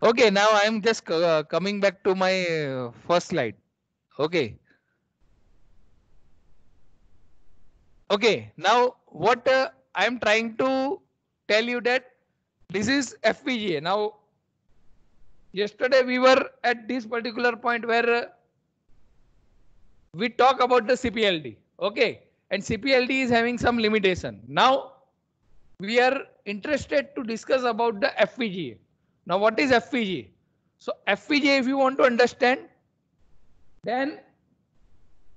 Okay, now I am just coming back to my first slide. Okay. Okay, now what I am trying to tell you that this is FPGA. Now, yesterday we were at this particular point where we talk about the CPLD. Okay, and CPLD is having some limitation. Now, we are interested to discuss about the FPGA. Now, what is FPGA? So, FPGA, if you want to understand, then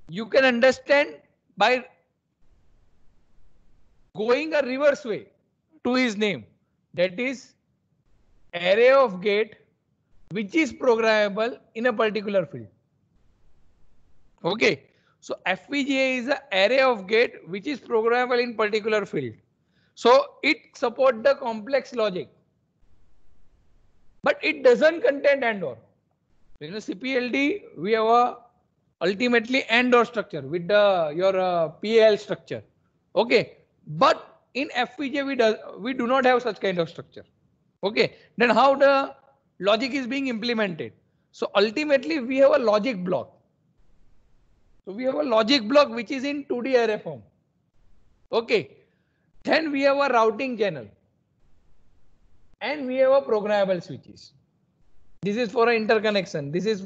you can understand by going a reverse way to his name, that is array of gate which is programmable in a particular field. Okay, so FPGA is an array of gate which is programmable in particular field. So it supports the complex logic, but it doesn't contain AND OR. In a CPLD, we have a ultimately AND OR structure with the your PAL structure. Okay, but in FPGA we do not have such kind of structure. Okay, then how the logic is being implemented? So ultimately we have a logic block. So we have a logic block which is in 2D array form. Okay, then we have a routing channel and we have a programmable switches. This is for an interconnection. This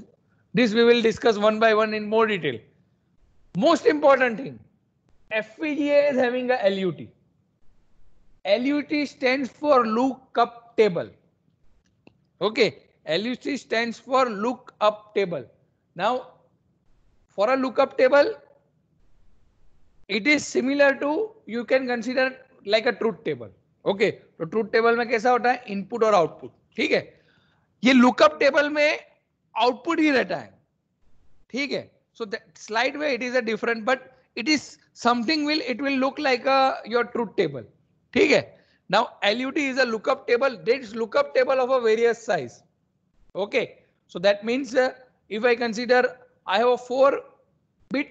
we will discuss one by one in more detail. Most important thing, FPGA is having a LUT. LUT stands for lookup table. Okay, LUT stands for lookup table. Now, for a lookup table, it is similar to, you can consider like a truth table. Okay, तो truth table में कैसा होता है, input और output. ठीक है, ये lookup table में आउटपुट ही रहता है. ठीक है, so that slide where it is a different, but it is something it will look like your truth table. ठीक है, now LUT is a lookup table. There is lookup table of a various size. Okay, so that means if I consider I have a 4-bit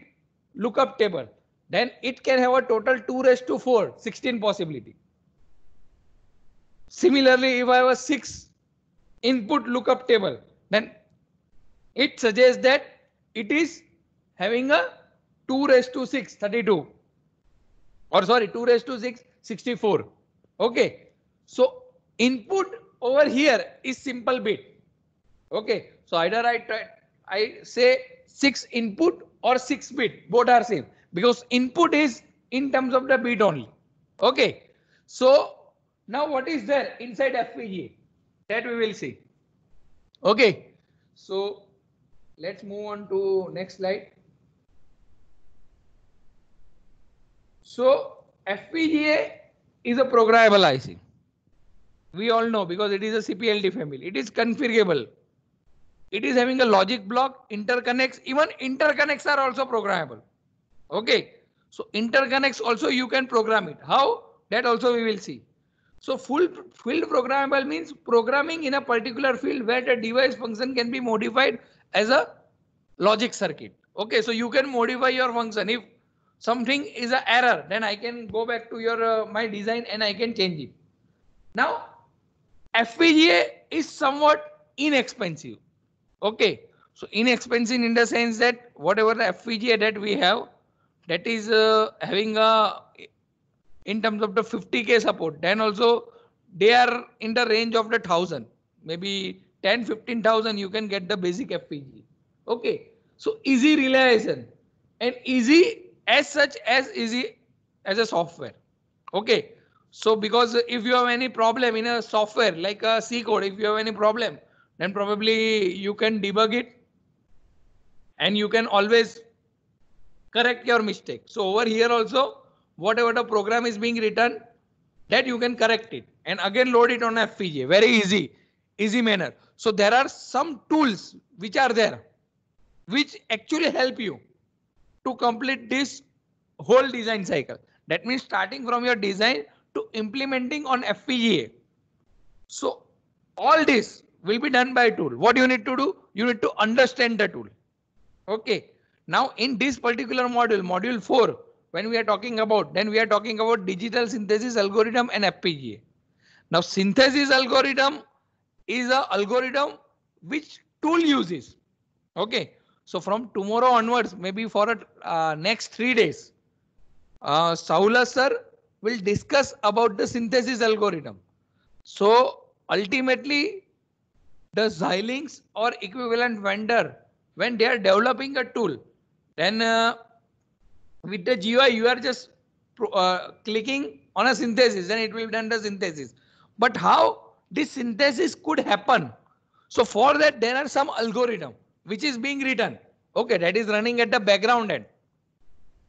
lookup table, then it can have a total 2 raised to 4, 16 possibility. Similarly, if I have a 6 input lookup table, then it suggests that it is having a 2 raised to 6, 32. Or sorry, 2 raised to 6, 64. Okay, so input over here is simple bit. Okay, so either I say 6 input or 6 bit, both are same, because input is in terms of the bit only. Okay, so now what is there inside FPGA, that we will see. Okay, so let's move on to next slide. So FPGA is a programmable IC. We all know, because it is a CPLD family. It is configurable. It is having a logic block, interconnects. Even interconnects are also programmable. Okay, so interconnects also you can program it. How? That also we will see. So full field programmable means programming in a particular field where the device function can be modified as a logic circuit. Okay, so you can modify your function. If something is an error, then I can go back to your my design and I can change it. Now, FPGA is somewhat inexpensive. Okay, so inexpensive in the sense that whatever the FPGA that we have, that is having a, in terms of the 50K support, then also they are in the range of the 1,000, maybe 10, 15,000 you can get the basic FPGA. Okay, so easy realization and easy as such as easy as a software. Okay, so because if you have any problem in a software like a C code, if you have any problem, then probably you can debug it and you can always correct your mistake. So over here also, whatever the program is being written, that you can correct it and again load it on FPGA. Very easy manner. So there are some tools which are there, which actually help you to complete this whole design cycle. That means starting from your design to implementing on FPGA. So all this will be done by tool. What you need to do? You need to understand the tool. Okay. Now in this particular module, module 4, when we are talking about, then we are talking about digital synthesis algorithm and FPGA. Now synthesis algorithm is a algorithm which tool uses. Okay. So from tomorrow onwards, maybe for next 3 days, Saula sir will discuss about the synthesis algorithm. So ultimately, the Xilinx or equivalent vendor, when they are developing a tool, then with the GUI you are just clicking on a synthesis and it will done the synthesis. But how this synthesis could happen? So for that there are some algorithm which is being written. Okay, that is running at the background end.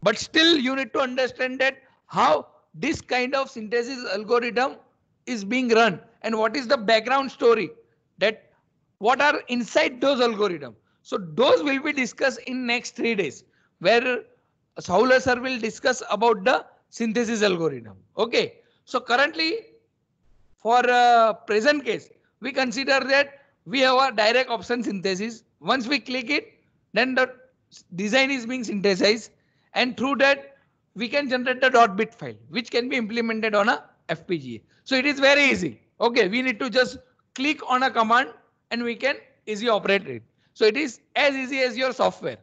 But still you need to understand that how this kind of synthesis algorithm is being run and what is the background story, that what are inside those algorithms. So those will be discussed in next 3 days, where Saula sir will discuss about the synthesis algorithm. Okay. So currently for present case, we consider that we have a direct option synthesis. Once we click it, then the design is being synthesized, and through that we can generate the .bit file which can be implemented on a FPGA. So it is very easy. Okay, we need to just click on a command and we can easily operate it. So it is as easy as your software.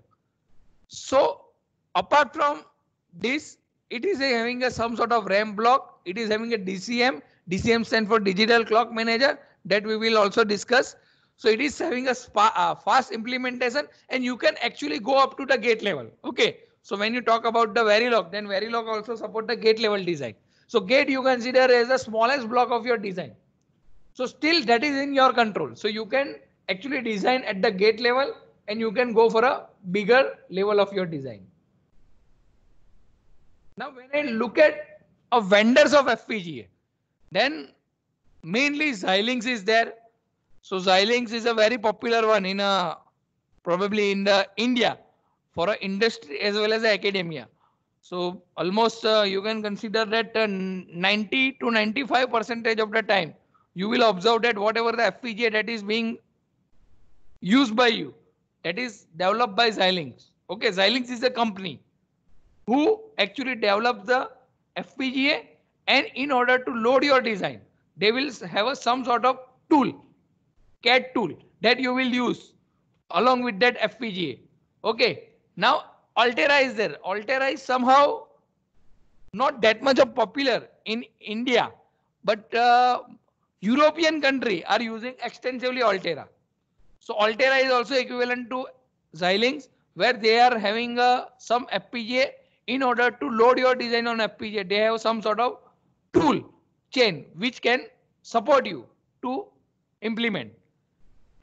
So apart from this, it is having some sort of RAM block. It is having a DCM. DCM stands for Digital Clock Manager, that we will also discuss. So it is having a fast implementation, and you can actually go up to the gate level. Okay. So when you talk about the Verilog, then Verilog also support the gate level design. So gate you consider as the smallest block of your design. So still that is in your control. So you can actually design at the gate level and you can go for a bigger level of your design. Now when I look at vendors of FPGA, then mainly Xilinx is there. So Xilinx is a very popular one in probably in the India for industry as well as academia. So almost you can consider that 90 to 95% of the time you will observe that whatever the FPGA that is being used by you, that is developed by Xilinx. Okay, Xilinx is a company who actually develops the FPGA, and in order to load your design, they will have some sort of tool, CAD tool, that you will use along with that FPGA. Okay, now Altera is there. Altera is somehow not that much of popular in India, but European country are using extensively Altera. So Altera is also equivalent to Xilinx, where they are having some FPGA. In order to load your design on FPGA, they have some sort of tool chain which can support you to implement.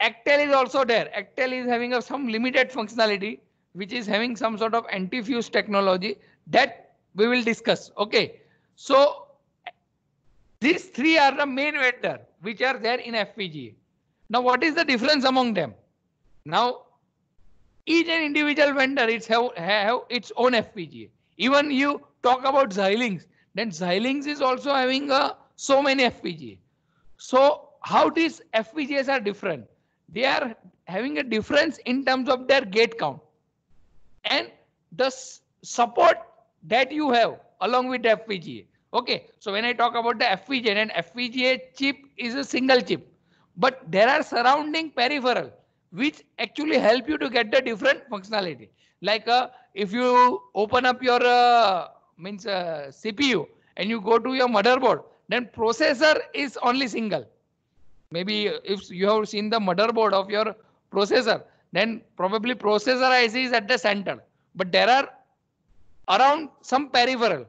Actel is also there. Actel is having some limited functionality which is having some sort of anti-fuse technology that we will discuss. Okay. So these three are the main vendor which are there in FPGA. Now what is the difference among them? Now each and individual vendor have its own FPGA. Even you talk about Xilinx, then Xilinx is also having so many FPGA. So how these FPGAs are different? They are having a difference in terms of their gate count and the support that you have along with the FPGA. Okay, so when I talk about the FPGA, then FPGA chip is a single chip, but there are surrounding peripheral which actually help you to get the different functionality. Like if you open up your CPU and you go to your motherboard, then processor is only single. Maybe if you have seen the motherboard of your processor, then probably processor IC is at the center, but there are around some peripheral.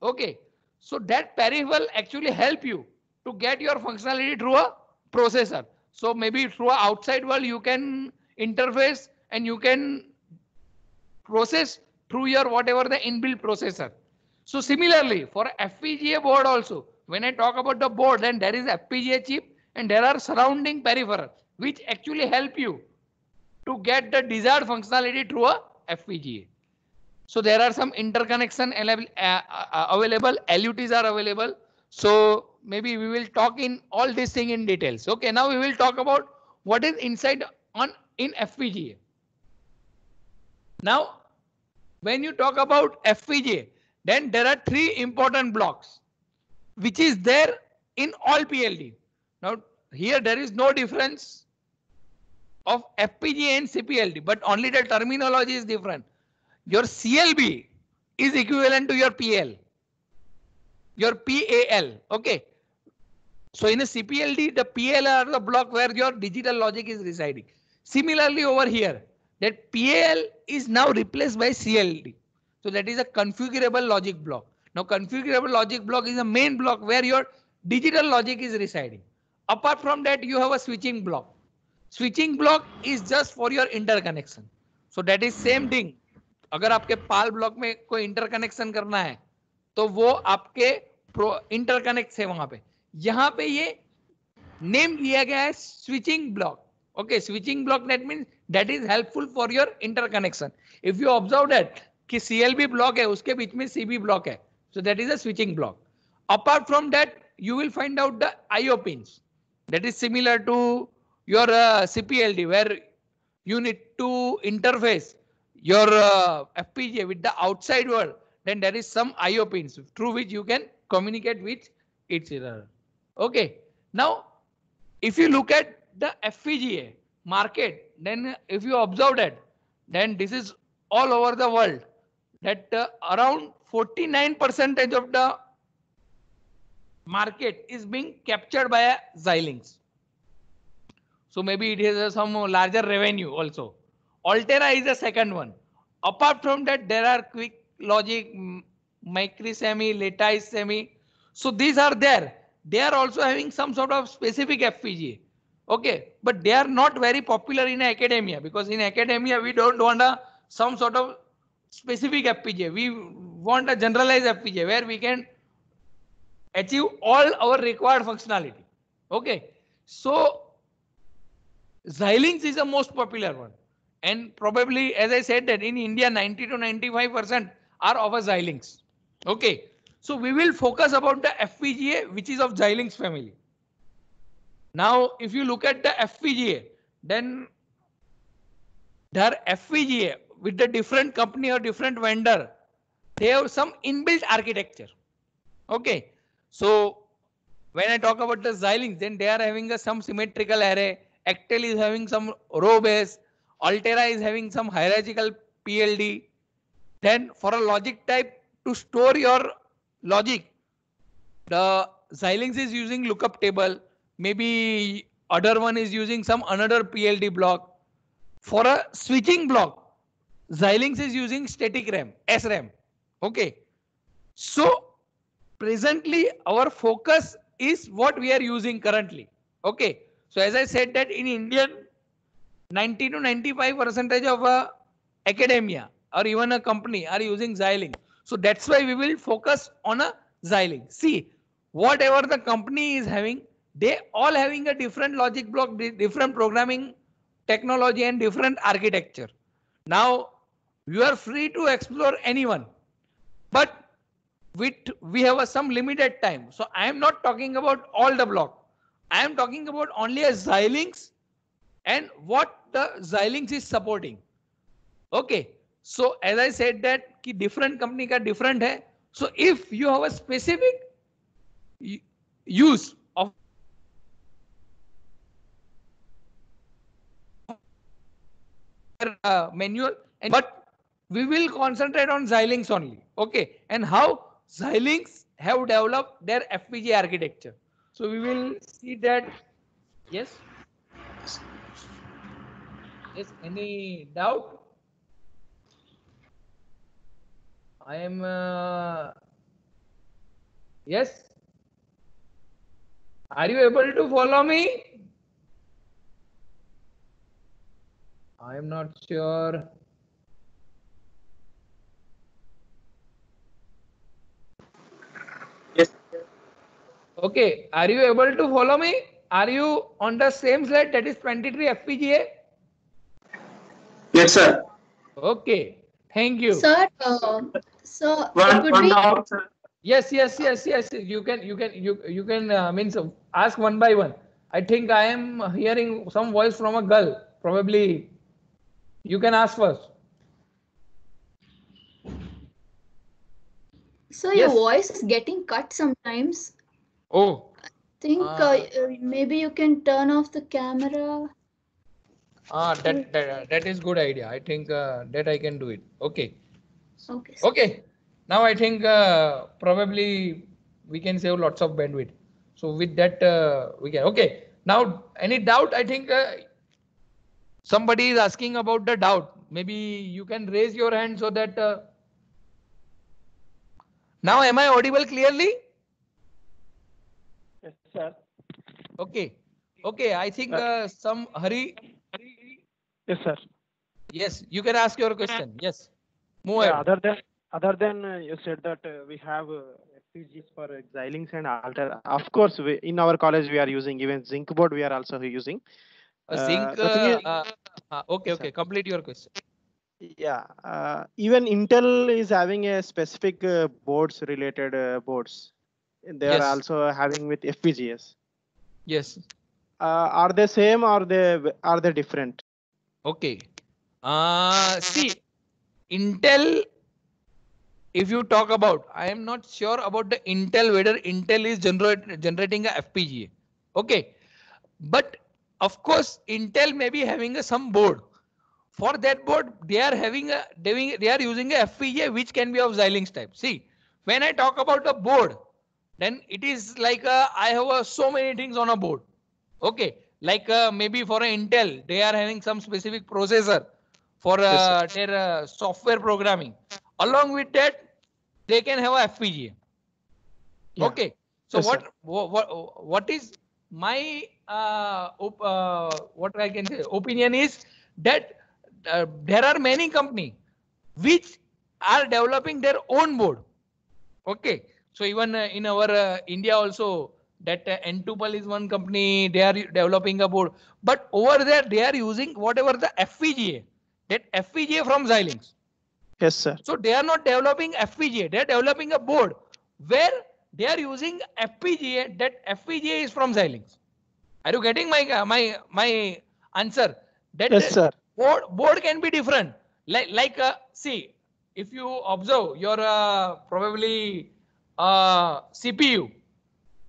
Okay, so that peripheral actually help you to get your functionality through a processor. So maybe through a outside world you can interface and you can process through your whatever the inbuilt processor. So similarly for FPGA board also, when I talk about the board, then there is FPGA chip and there are surrounding peripheral which actually help you to get the desired functionality through a FPGA. So there are some interconnection available, LUTs are available. So maybe we will talk in all these things in details. Okay, now we will talk about what is inside in FPGA. Now, when you talk about FPGA, then there are three important blocks which is there in all PLD. Now, here there is no difference of FPGA and CPLD, but only the terminology is different. Your CLB is equivalent to your PL, your PAL. Okay. So in a CPLD, the PL are the block where your digital logic is residing. Similarly over here, that PAL is now replaced by CLD. So that is a configurable logic block. Now configurable logic block is a main block where your digital logic is residing. Apart from that, you have a switching block. Switching block is just for your interconnection. So that is same thing. अगर आपके PAL block में कोई interconnection करना है, तो वो आपके interconnect है वहां पे. यहां पे ये नेम लिया गया है switching block. Okay, switching block that means that is helpful for your interconnection. If you observe that कि सीएलबी ब्लॉक है, उसके बीच में सीबी ब्लॉक है, so that is a switching block. Apart from that you will find out the IO pins that is similar to your CPLD, where you need to interface your FPGA with the outside world. Then there is some IO pins through which you can communicate with each other. Okay, now if you look at the FPGA market, then if you observe that, then this is all over the world, that around 49% of the market is being captured by Xilinx. So maybe it has some larger revenue also. Altera is the second one. Apart from that, there are Quick Logic, Microsemi, Lattice-Semi. So these are there. They are also having some sort of specific FPGA. Okay, but they are not very popular in academia, because in academia we don't want some sort of specific FPGA. We want a generalized FPGA where we can achieve all our required functionality. Okay, so Xilinx is the most popular one, and probably, as I said, that in India 90 to 95% are of a Xilinx. Okay, so we will focus about the FPGA which is of Xilinx family. Now if you look at the FPGA, then their FPGA with the different company or different vendor, they have some inbuilt architecture. Okay, so when I talk about the Xilinx, then they are having some symmetrical array. Actel is having some row base. Altera is having some hierarchical PLD. Then for a logic type to store your logic, the Xilinx is using lookup table. Maybe other one is using some another PLD block. For a switching block, Xilinx is using static RAM, SRAM. Okay, so presently our focus is what we are using currently. Okay, so as I said that in Indian 90 to 95% of academia or even a company are using Xilinx. So that's why we will focus on a Xilinx. See, whatever the company is having, they all having a different logic block, different programming technology and different architecture. Now you are free to explore anyone, but we have some limited time. So I am not talking about all the block. I am talking about only a Xilinx and what the Xilinx is supporting. Okay, so as I said that ki different company ka different hai. So if you have a specific use of manual, but we will concentrate on Xilinx only. Okay, and how Xilinx have developed their FPGA architecture. So we will see that. Yes. Yes. Any doubt? I am. Yes. Are you able to follow me? I am not sure. Yes. Okay, are you able to follow me? Are you on the same slide, that is 23 FPGA? Yes, sir. Okay, thank you. Sir, so it One would be doubt, sir. Yes. You can means ask one by one. I think I am hearing some voice from a girl. Probably you can ask first. so Yes. your voice is getting cut sometimes. Oh, think Uh, maybe you can turn off the camera. that is good idea. I think that I can do it. Okay. Okay. Okay. Now I think probably we can save lots of bandwidth. So with that we can. Okay. Now any doubt? I think somebody is asking about the doubt. Maybe you can raise your hand so that. Now am I audible clearly? Yes, sir. Okay. Okay. I think some hurry. Yes, sir. Yes. You can ask your question. Yes. Move Yeah, ahead. other than you said that we have FPGs for Xilinx and Altair. Of course, in our college we are using even Zinc board. We are also using. Zinc. The thing is, Okay. yes, sir. Okay. Complete your question. Yeah, even Intel is having a specific boards related boards. They are Yes. also having with FPGAs. Yes. Are they same or are they different? Okay. See, Intel, if you talk about, I am not sure about the Intel, whether Intel is generating a FPGA. Okay. But of course, Intel may be having some board. For that board, they are having they are using a FPGA which can be of Xilinx type. See, when I talk about a board, then it is like I have so many things on a board. Okay, like maybe for an Intel, they are having some specific processor for Yes, their software programming. Along with that, they can have a FPGA. yeah. Okay, so Yes, sir. what is my what I can say opinion is that there are many company which are developing their own board. Okay, so even in our India also that N2PAL is one company, they are developing a board, but over there they are using whatever the FPGA, that FPGA from Xilinx. Yes, sir. So they are not developing FPGA, they are developing a board where they are using FPGA, that FPGA is from Xilinx. Are you getting my answer? That Yes, sir. board can be different. Like see, if you observe your probably CPU,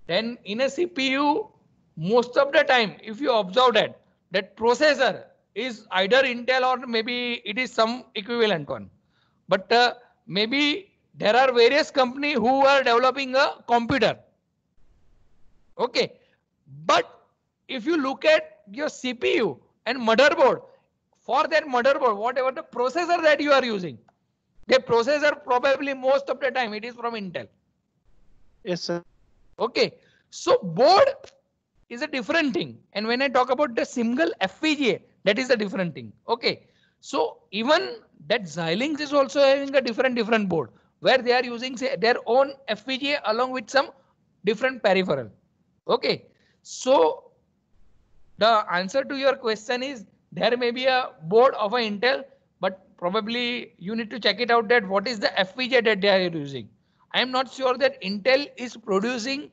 then in a CPU, most of the time, if you observe that processor is either Intel or maybe it is some equivalent one. But maybe there are various companies who are developing a computer. Okay, but if you look at your CPU and motherboard, for that motherboard, whatever the processor that you are using, the processor probably most of the time it is from Intel. Yes, sir. Okay, so board is a different thing, and when I talk about the single FPGA, that is a different thing. Okay, so even that Xilinx is also having a different board where they are using say their own FPGA along with some different peripheral. Okay, so the answer to your question is there may be a board of a Intel, but probably you need to check it out that what is the FPGA that they are using. I am not sure that Intel is producing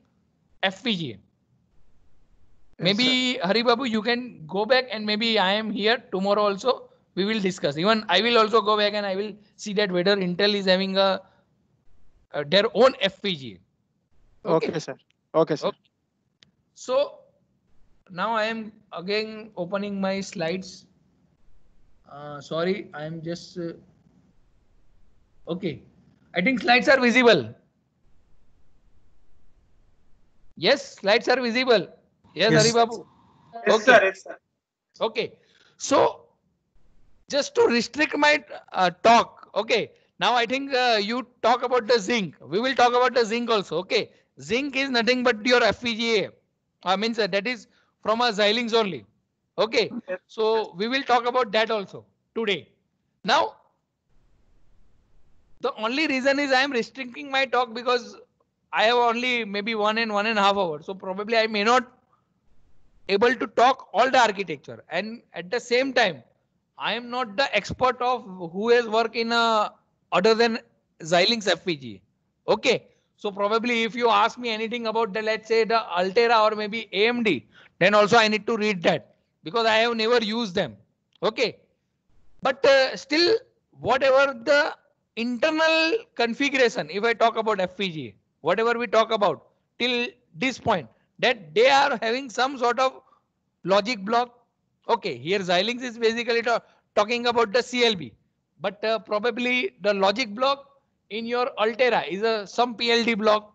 FPGA. Yes, sir. Maybe Haribabu, you can go back and maybe I am here tomorrow also. We will discuss. Even I will also go back and I will see that whether Intel is having a their own FPGA. Okay. Okay, sir. Okay, sir. Okay. So now I am again opening my slides. Sorry, I am just okay. I think slides are visible. Yes, slides are visible. Yes, Yes. Haribabu. Yes, Okay. sir. Yes, sir. Okay. So just to restrict my talk, okay. Now I think you talk about the zinc. We will talk about the zinc also. Okay. Zinc is nothing but your FPGA. I mean, that is from a Xilinx only. Okay. Yes. So we will talk about that also today. Now, the only reason is I am restricting my talk because I have only maybe 1.5 hours. So probably I may not able to talk all the architecture. And at the same time, I am not the expert of who has worked in a other than Xilinx FPGA. Okay. So probably if you ask me anything about the, let's say the Altera or maybe AMD, then also I need to read that because I have never used them. Okay. But still, whatever the internal configuration, if I talk about FPGA, whatever we talk about till this point, that they are having some sort of logic block. Okay, here Xilinx is basically talking about the CLB, but probably the logic block in your Altera is some PLD block.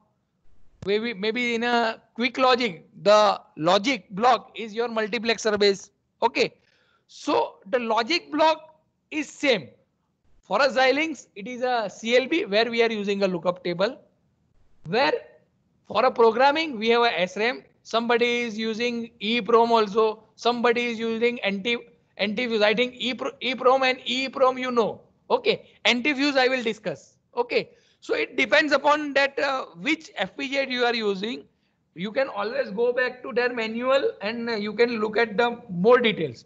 Maybe in a quick logic, the logic block is your multiplexer base. Okay, so the logic block is same. For a Xilinx, it is a CLB where we are using a lookup table. Where for a programming, we have a SRAM. Somebody is using EEPROM also. Somebody is using antifuse. I think EEPROM and EEPROM, you know. Okay, antifuse I will discuss. Okay, so it depends upon that which FPGA you are using. You can always go back to their manual and you can look at the more details.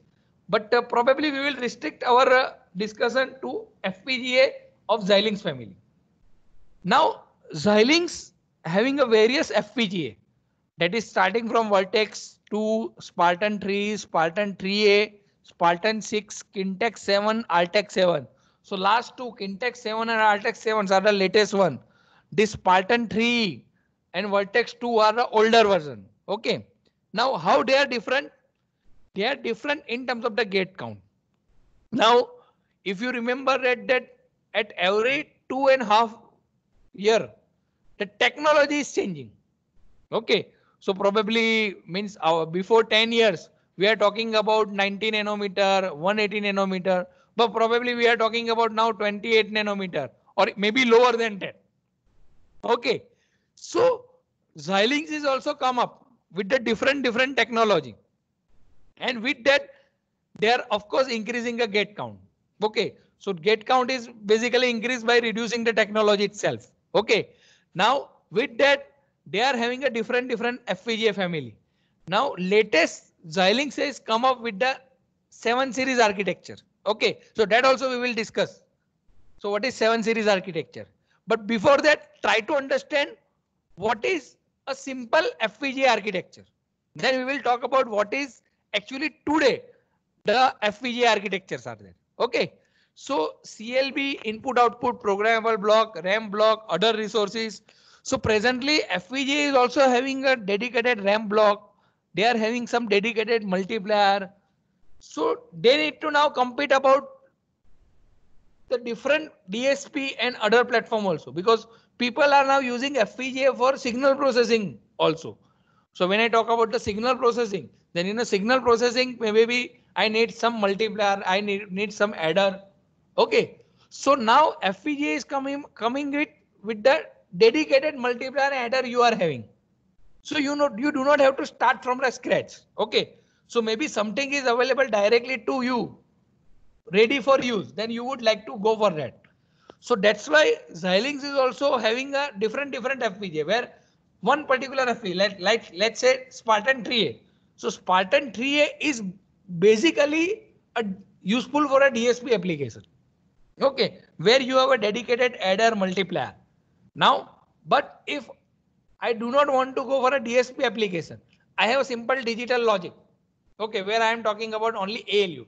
But probably we will restrict our discussion to FPGA of Xilinx family. Now, Xilinx having a various FPGA that is starting from Vertex to Spartan 3, Spartan 3A, Spartan 6, Kintex 7, Altex 7. So last two, Kintex 7 and Altex 7 are the latest one. This Spartan 3 and Vertex 2 are the older version. Okay. Now how they are different? They are different in terms of the gate count. Now, if you remember that at every 2.5 year, the technology is changing. Okay, so probably means before 10 years, we are talking about 90 nanometer, 180 nanometer, but probably we are talking about now 28 nanometer or maybe lower than that. Okay, so Xilinx is also come up with the different technology, and with that, they are of course increasing the gate count. Okay, so gate count is basically increased by reducing the technology itself. Okay, now with that, they are having a different FPGA family. Now latest Xilinx has come up with the 7 series architecture. Okay, so that also we will discuss. So what is 7 series architecture? But before that, try to understand what is a simple FPGA architecture. Then we will talk about what is actually today the FPGA architectures are there. Okay, so CLB, input output, programmable block, RAM block, other resources. So presently FPGA is also having a dedicated RAM block. They are having some dedicated multiplier. So they need to now compete about the different DSP and other platform also, because people are now using FPGA for signal processing also. So when I talk about the signal processing, then in a signal processing, maybe I need some multiplier, I need some adder. Okay, so now FPGA is coming with the dedicated multiplier and adder you are having. So you do not have to start from the scratch. Okay, so maybe something is available directly to you, ready for use, then you would like to go for that. So that's why Xilinx is also having a different FPGA, where one particular FPGA, let's say Spartan 3A. So Spartan 3A is basically useful for a DSP application. Okay, where you have a dedicated adder multiplier. Now, but if I do not want to go for a DSP application, I have a simple digital logic. Okay, where I am talking about only ALU.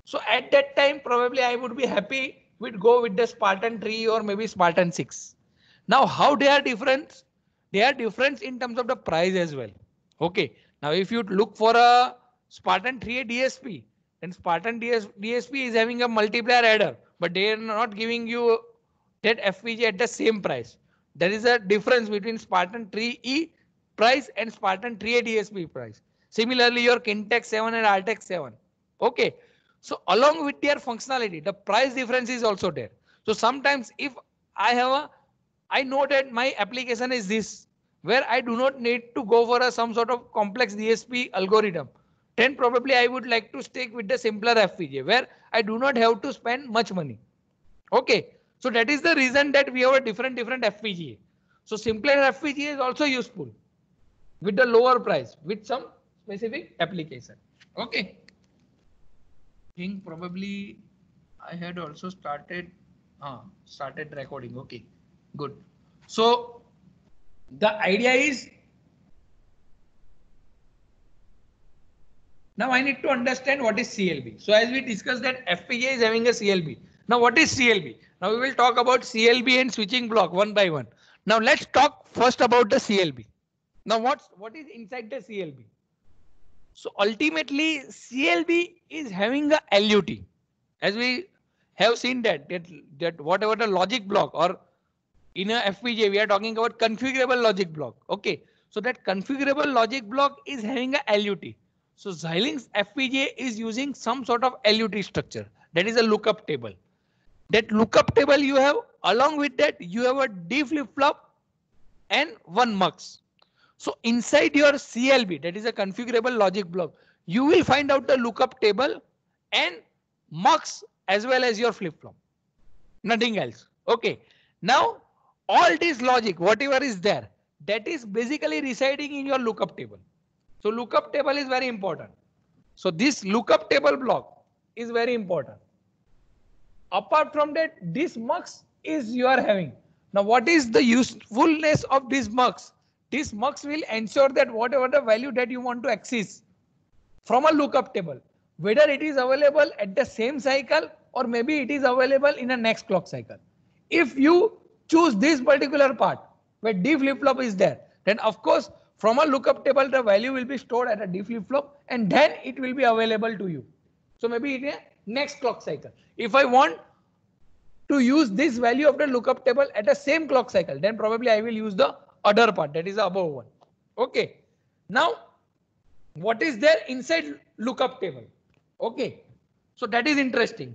So at that time, probably I would be happy with go with the Spartan 3 or maybe Spartan 6. Now, how they are different? They are different in terms of the price as well. Okay. Now, if you look for a Spartan 3A DSP, then Spartan DSP is having a multiplier adder, but they are not giving you that FPGA at the same price. There is a difference between Spartan 3E price and Spartan 3A DSP price. Similarly, your Kintex 7 and Altex 7. Okay. So along with their functionality, the price difference is also there. So sometimes if I know that my application is this, where I do not need to go for some sort of complex DSP algorithm, then probably I would like to stick with the simpler FPGA, where I do not have to spend much money. Okay, so that is the reason that we have a different FPGA. So simpler FPGA is also useful with the lower price, with some specific application. Okay. Think probably I had also started recording. Okay, good. So the idea is now I need to understand what is CLB. So as we discussed that FPGA is having a CLB. Now what is CLB? Now we will talk about CLB and switching block one by one. Now let's talk first about the CLB. Now what is inside the CLB? So ultimately CLB is having a LUT, as we have seen that whatever the logic block, or in a FPGA we are talking about configurable logic block. Okay, so that configurable logic block is having a LUT. So Xilinx FPGA is using some sort of LUT structure, that is a lookup table. That lookup table you have, along with that you have a D flip-flop and one mux. So inside your CLB, that is a configurable logic block, you will find out the lookup table and mux as well as your flip-flop. Nothing else. Okay. Now all this logic, whatever is there, that is basically residing in your lookup table. So lookup table is very important. So this lookup table block is very important. Apart from that, this mux is you are having. Now what is the usefulness of this mux? This mux will ensure that whatever the value that you want to access from a lookup table, whether it is available at the same cycle or maybe it is available in a next clock cycle. If you choose this particular part where D flip-flop is there, then of course from a lookup table the value will be stored at a D flip-flop and then it will be available to you. So maybe in a next clock cycle. If I want to use this value of the lookup table at the same clock cycle, then probably I will use the other part, that is the above one. Okay. Now what is there inside lookup table? Okay. So that is interesting.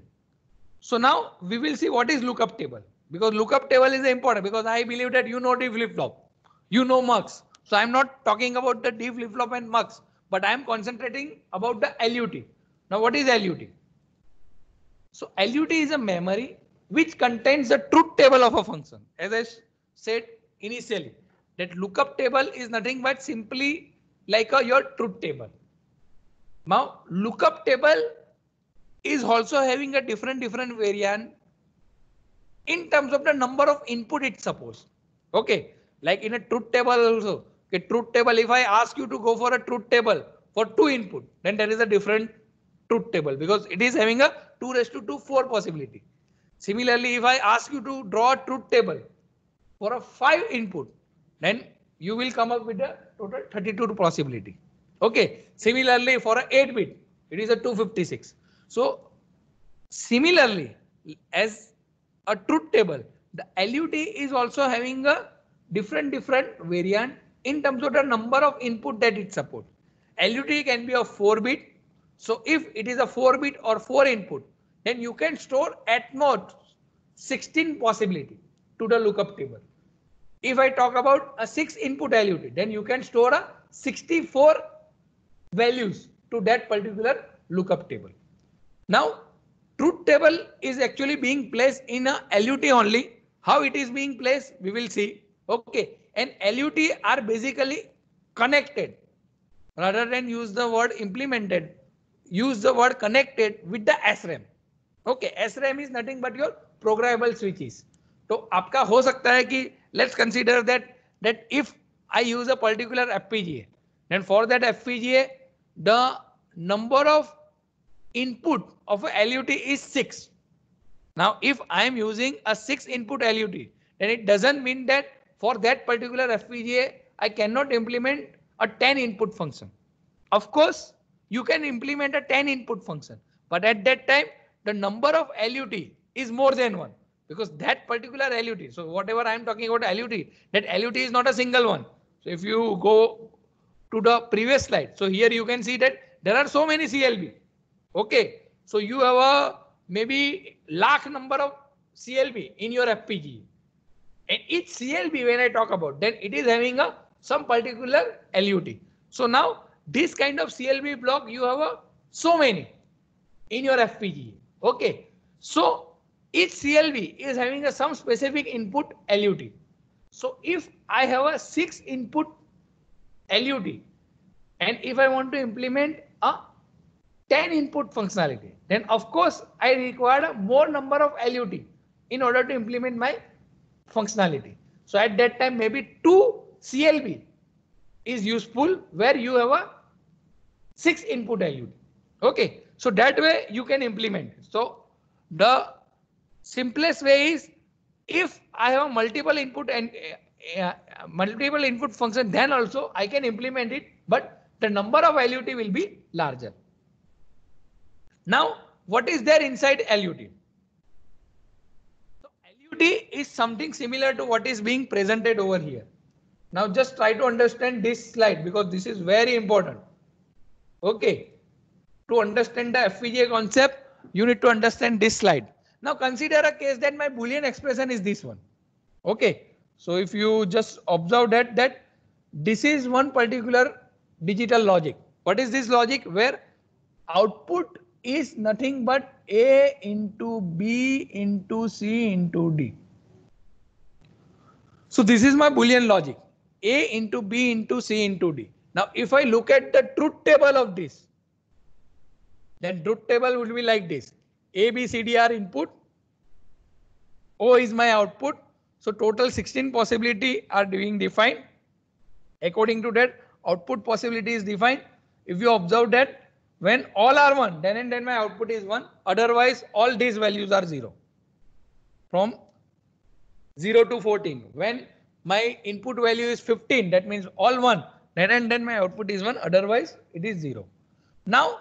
So now we will see what is lookup table, because lookup table is important, because I believe that you know D flip-flop, you know mux. So I'm not talking about the D flip-flop and mux, but I'm concentrating about the LUT. Now what is LUT? So LUT is a memory which contains the truth table of a function. As I said initially, that lookup table is nothing but simply like your truth table. Now lookup table is also having a different variant in terms of the number of input it supports. Okay, like in a truth table also. Okay, truth table, if I ask you to go for a truth table for 2 input, then there is a different truth table, because it is having a 2⁴ possibility. Similarly, if I ask you to draw a truth table for a 5 input, then you will come up with a total 32 possibility. Okay. Similarly, for a 8-bit, it is a 256. So similarly, as a truth table, the LUT is also having a different variant in terms of the number of input that it supports. LUT can be a 4-bit. So if it is a 4-bit or 4 input, then you can store at most 16 possibility to the lookup table. If I talk about a 6 input LUT, then you can store a 64 values to that particular lookup table. Now truth table is actually being placed in a LUT only. How it is being placed, we will see. Okay, and LUT are basically connected, rather than use the word implemented, use the word connected with the SRAM. Okay, SRAM is nothing but your programmable switches. तो आपका हो सकता है कि let's consider that if I use a particular FPGA, then for that FPGA the number of input of a LUT is 6. Now if I am using a 6 input LUT, then it doesn't mean that for that particular FPGA I cannot implement a 10 input function. Of course you can implement a 10 input function, but at that time the number of LUT is more than 1, because that particular LUT, so whatever I am talking about LUT, that LUT is not a single one. So if you go to the previous slide, so here you can see that there are so many CLB. Okay, so you have a maybe lakh number of CLB in your FPGA, and each CLB, when I talk about, then it is having a some particular LUT. So now this kind of CLB block you have so many in your FPGA. Okay, so each CLB is having some specific input LUT. So if I have a 6 input LUT, and if I want to implement a 10 input functionality, then of course I require a more number of LUT in order to implement my functionality. So at that time maybe 2 CLB is useful where you have a 6 input LUT. Okay, so that way you can implement it. So the simplest way is, if I have multiple input and multiple input function, then also I can implement it, but the number of LUT will be larger. Now, what is there inside LUT? So LUT is something similar to what is being presented over here. Now just try to understand this slide because this is very important. Okay. To understand the FPGA concept, you need to understand this slide. Now consider a case that my Boolean expression is this one. Okay. So if you just observe that this is one particular digital logic. What is this logic? Where output is nothing but A into B into C into D. So this is my Boolean logic. A into B into C into D. Now if I look at the truth table of this, then truth table would be like this. A, B, C, D are input. O is my output. So total 16 possibility are being defined. According to that, output possibility is defined. If you observe that when all are 1, then and then my output is 1. Otherwise, all these values are 0. From 0 to 14. When my input value is 15, that means all 1. Then and then my output is 1. Otherwise, it is 0. Now,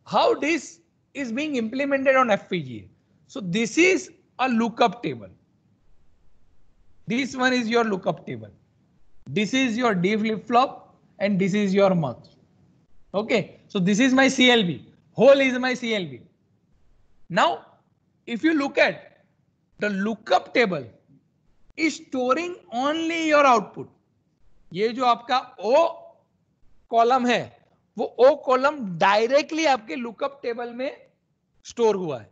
how this is being implemented on FPGA? So this is a lookup table. This one is your lookup table. This is your D flip-flop and this is your mux. Okay, so this is my CLB. Whole is my CLB. Now, if you look at the lookup table is storing only your output. ये जो आपका O column है वो O column directly आपके lookup table में store हुआ है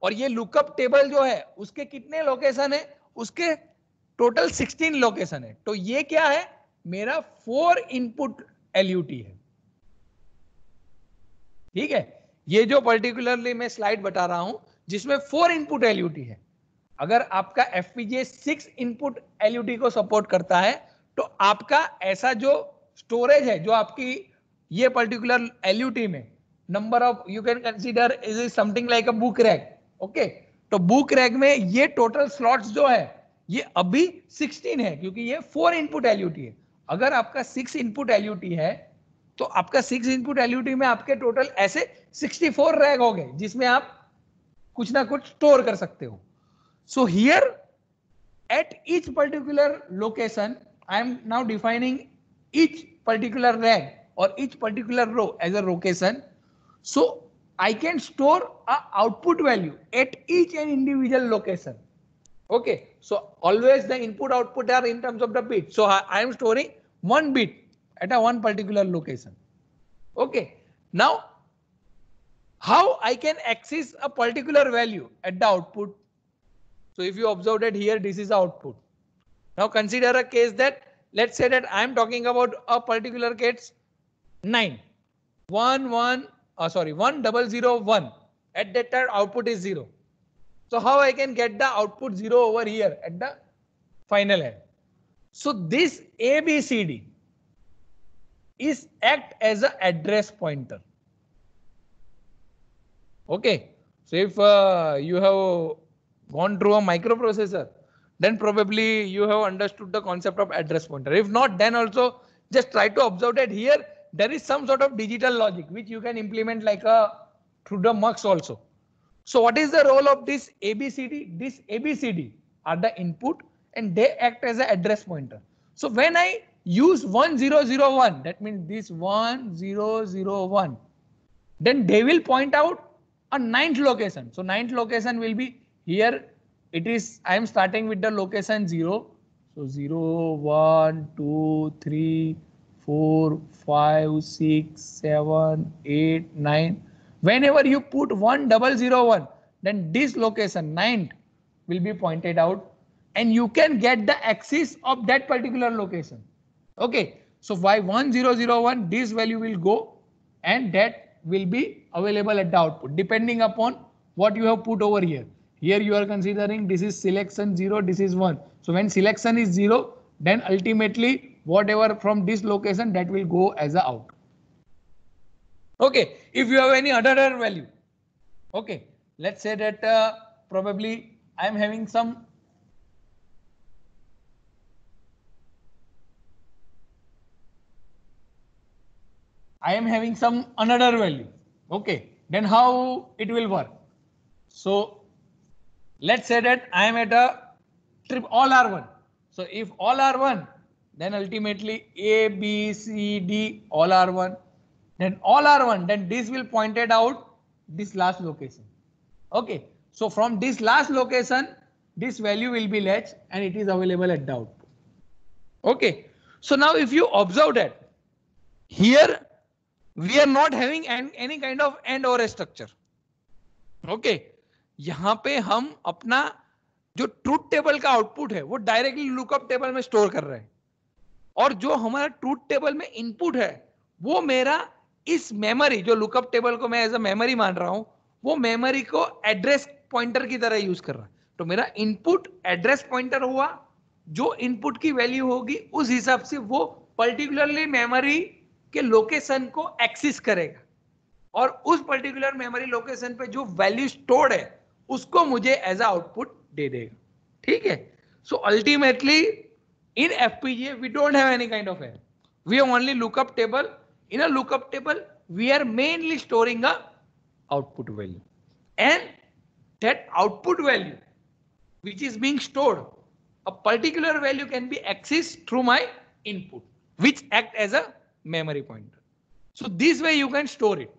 और ये लुकअप टेबल जो है उसके कितने लोकेशन है उसके टोटल 16 लोकेशन है तो ये क्या है मेरा 4 इनपुट LUT है ठीक है ये जो पर्टिकुलरली मैं स्लाइड बता रहा हूं जिसमें 4 इनपुट LUT है अगर आपका FPGA 6 इनपुट LUT को सपोर्ट करता है तो आपका ऐसा जो स्टोरेज है जो आपकी ये पर्टिकुलर LUT में number of you can consider is something like a book rack okay तो बुक रैक में ये टोटल स्लॉट्स जो है ये अभी 16 है क्योंकि ये 4 इनपुट LUT है अगर आपका 6 इनपुट LUT है तो आपका 6 इनपुट LUT में आपके टोटल ऐसे 64 रैक हो गए जिसमें आप कुछ ना कुछ स्टोर कर सकते हो so here at each particular location I am now defining each particular rack or each particular row as a location so I can store a output value at each and individual location okay so always the input output are in terms of the bit so I am storing 1 bit at a one particular location okay now how I can access a particular value at the output so if you observe that here this is the output now consider a case that let's say that I am talking about a particular case 1001 at that time output is 0 so how I can get the output 0 over here at the final end so this ABCD is act as an address pointer okay so if you have gone through a microprocessor then probably you have understood the concept of address pointer if not then also just try to observe that here there is some sort of digital logic which you can implement like through the mux also. So what is the role of this ABCD? This ABCD are the input and they act as an address pointer. So when I use 1001, that means this 1001, then they will point out a 9th location. So 9th location will be here. It is, I am starting with the location 0. So 0, 1, 2, 3, 4, 5, 6, 7, 8, 9. Whenever you put 1001, then this location 9th will be pointed out and you can get the axis of that particular location. Okay, so by 1001, this value will go and that will be available at the output depending upon what you have put over here. Here you are considering this is selection 0, this is 1. So when selection is 0, then ultimately whatever from this location that will go as a out. Okay, if you have any other value, okay, let's say that probably I am having some 1001 value. Okay, so 1001 is 0, 1, 2, 3, 4, 5, 6, 7, 8, 9. Whenever you put 1001, then this location 9th will be pointed out and you can get the axis of that particular location. Okay, so by 1001, this value will go and that will be available at the output depending upon what you have put over here. Here you are considering this is selection 0, this is 1. So when selection is 0, then ultimately whatever from this location that will go as a out. Okay, if you have any other value, okay, let's say that probably I am having some I am having some another value. Okay, then how it will work? So let's say that I am at a trip all are 1. So if all are 1, then ultimately A, B, C, D all are 1. Then all are 1, then this will pointed out this last location. Okay, so from this last location, this value will be less and it is available at the output. Okay, so now if you observe that here we are not having any kind of AND or a structure. Okay, यहाँ पे हम अपना जो truth table का output है वो directly lookup table में store कर रहे हैं और जो हमारा ट्रूथ टेबल में इनपुट है वो मेरा इस मेमोरी जो लुकअप टेबल को मैं एज अ मेमोरी मान रहा हूं वो मेमोरी को एड्रेस पॉइंटर की तरह यूज कर रहा है. तो मेरा इनपुट एड्रेस पॉइंटर हुआ, जो इनपुट की वैल्यू होगी उस हिसाब से वो पर्टिकुलरली मेमोरी के लोकेशन को एक्सेस करेगा और उस पर्टिकुलर मेमोरी लोकेशन पे जो वैल्यू स्टोर्ड है उसको मुझे एज अ आउटपुट दे देगा. ठीक है. So ultimately in FPGA we don't have any kind of error. We have only lookup table. In a lookup table we are mainly storing a output value, and that output value which is being stored, a particular value can be accessed through my input which act as a memory pointer. So this way you can store it.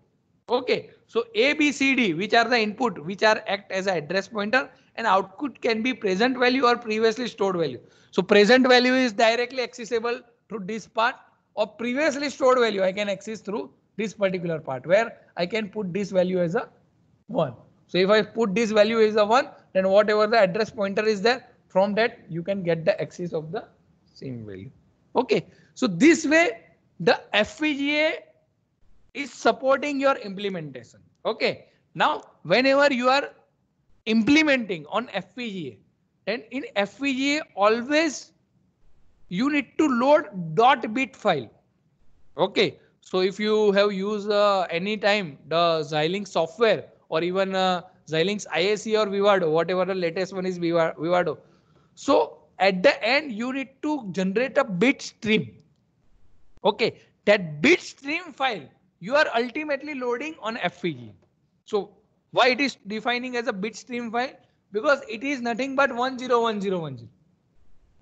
Okay, so A, B, C, D, which are the input, which are act as an address pointer, and output can be present value or previously stored value. So present value is directly accessible through this part, or previously stored value I can access through this particular part where I can put this value as a 1. So if I put this value as a 1, then whatever the address pointer is there, from that you can get the access of the same value. Okay, so this way the FPGA is supporting your implementation. Okay, now whenever you are implementing on FPGA, then in FPGA always you need to load .bit file. Okay, so if you have used any time the Xilinx software or even Xilinx IAC or Vivado, whatever the latest one is Vivado. So at the end you need to generate a bit stream. Okay, that bit stream file you are ultimately loading on FPGA. So why it is defining as a bit stream file? Because it is nothing but 101010.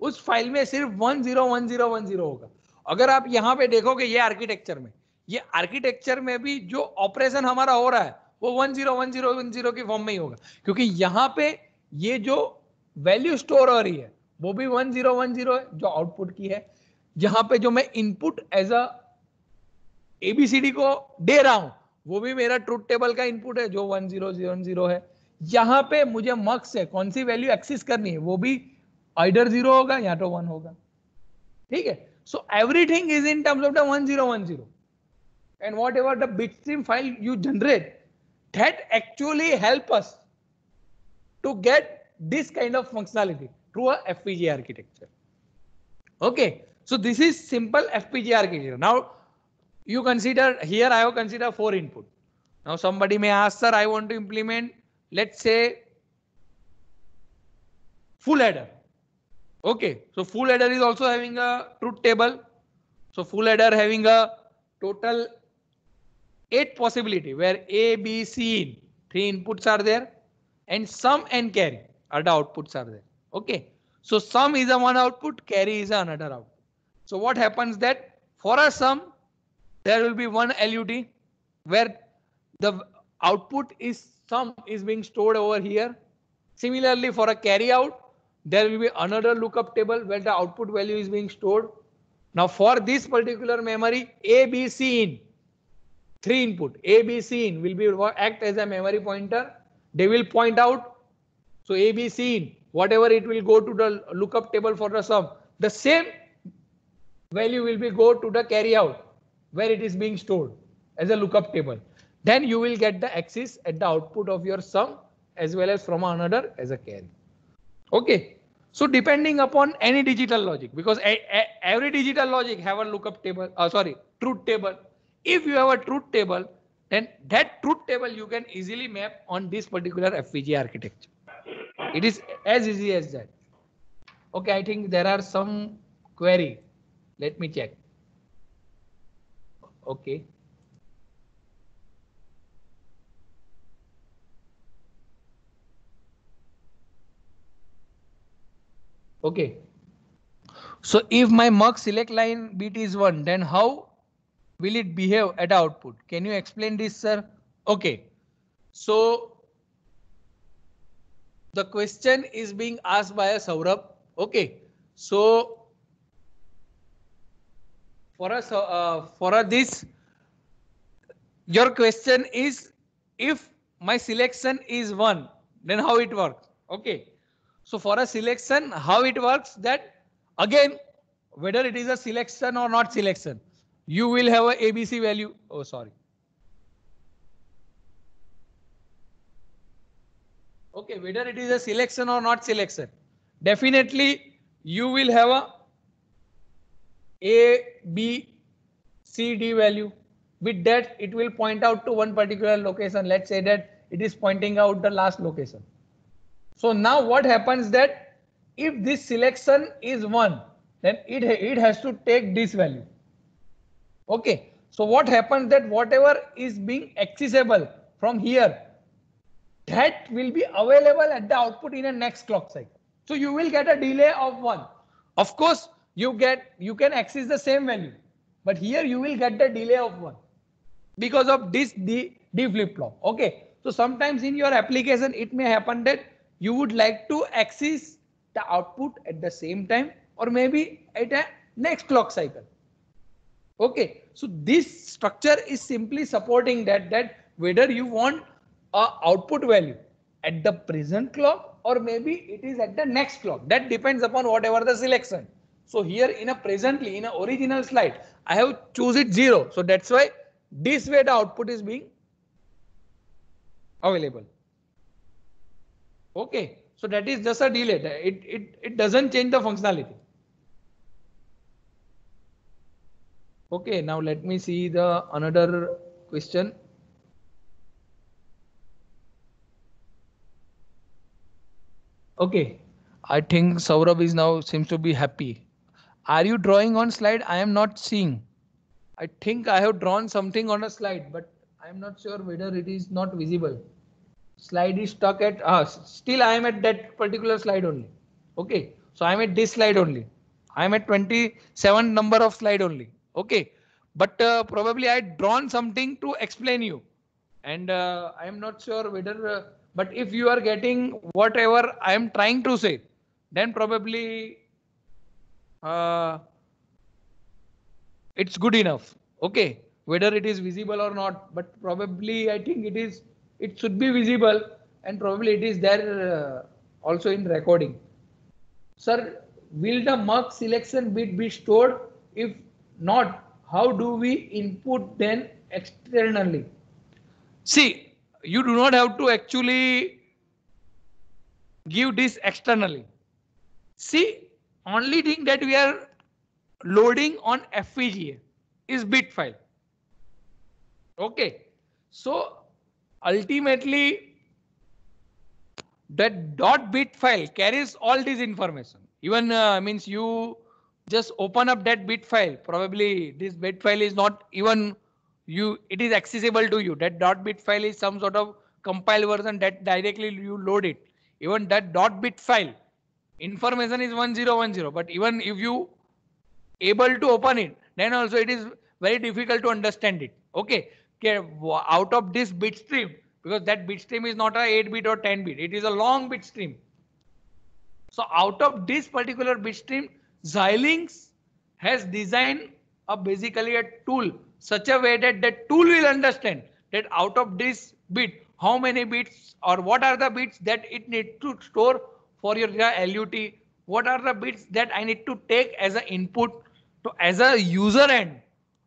उस file में सिर्फ 101010 होगा. अगर आप यहाँ पे देखोगे ये आर्किटेक्चर में भी जो ऑपरेशन हमारा हो रहा है वो 101010 की फॉर्म में ही होगा, क्योंकि यहाँ पे ये जो वैल्यू स्टोर हो रही है वो भी 1010 है जो आउटपुट की है. यहाँ पे जो मैं इनपुट एज अ ABCD को दे रहा हूं वो भी मेरा ट्रूथ टेबल का इनपुट है जो 1010 है. यहाँ पे मुझे मक्स से कौन सी वैल्यू एक्सेस करनी है वो भी आइडर 0 होगा या तो 1 होगा. ठीक है. So everything is in terms of the 1010 and whatever the bitstream file you generate, that actually help us to get this kind of functionality through a FPGA architecture. Okay, so this is simple FPGA architecture. Now you consider here I have considered 4 input. Now somebody may ask, sir, I want to implement, let's say, full adder. Okay, so full adder is also having a truth table. So full adder having a total 8 possibility where A, B, C in 3 inputs are there and sum and carry are the outputs are there. Okay, so sum is a one output, carry is another output. So what happens that for a sum there will be one LUT where the output is sum is being stored over here. Similarly for a carry out there will be another lookup table where the output value is being stored. Now for this particular memory A, B, C in 3 input A, B, C in will be act as a memory pointer. They will point out. So A, B, C in whatever it will go to the lookup table for the sum. The same value will be go to the carry out where it is being stored as a lookup table. Then you will get the access at the output of your sum as well as from another as a carry. Okay. So depending upon any digital logic, because every digital logic have a lookup table, truth table. If you have a truth table, then that truth table you can easily map on this particular FPGA architecture. It is as easy as that. Okay, I think there are some query. Let me check. Okay, Okay. So if my mux select line bit is 1, then how will it behave at output? Can you explain this, sir? Okay. So the question is being asked by a Saurabh. Okay. So for us, this, your question is, if my selection is 1, then how it works? Okay. So for a selection, how it works, that again, whether it is a selection or not selection, you will have a ABC value. Oh, sorry. Okay, whether it is a selection or not selection, definitely you will have a B, C, D value. With that, it will point out to one particular location. Let's say that it is pointing out the last location. So now what happens, that if this selection is 1, then it has to take this value. Okay. So what happens, that whatever is being accessible from here, that will be available at the output in a next clock cycle. So you will get a delay of 1. Of course, you can access the same value, but here you will get the delay of 1 because of this D flip flop. Okay. So sometimes in your application, it may happen that you would like to access the output at the same time, or maybe at a next clock cycle. Okay. So this structure is simply supporting that whether you want a output value at the present clock, or maybe it is at the next clock. That depends upon whatever the selection. So here in a original slide, I have choose it 0. So that's why this way the output is being available. Okay. So that is just a delay. It doesn't change the functionality. Okay. Now let me see the another question. Okay. I think Saurabh is now seems to be happy. Are you drawing on slide? I am not seeing. I think I have drawn something on a slide, but I am not sure whether it is not visible. Slide is stuck at still I am at that particular slide only. Okay. So I am at this slide only. I am at 27 number of slide only. Okay. But probably I drawn something to explain you. And I am not sure whether, but if you are getting whatever I am trying to say, then probably it's good enough. Okay. Whether it is visible or not, but probably I think it should be visible, and probably it is there also in recording. Sir, will the mux selection bit be stored? If not, how do we input then externally? See, you do not have to actually give this externally. See, only thing that we are loading on FPGA is bit file. Okay. So ultimately, that dot bit file carries all this information. Even means you just open up that bit file. Probably this bit file is not even it is accessible to you. That dot bit file is some sort of compiled version that directly you load it. Even that dot bit file information is 1010, but even if you able to open it, then also it is very difficult to understand it. Okay. Out of this bit stream, because that bit stream is not a 8-bit or 10-bit, it is a long bit stream. So out of this particular bit stream, Xilinx has designed basically a tool such a way that that tool will understand that out of this bit, how many bits or what are the bits that it needs to store for your LUT, what are the bits that I need to take as an input. So as a user end,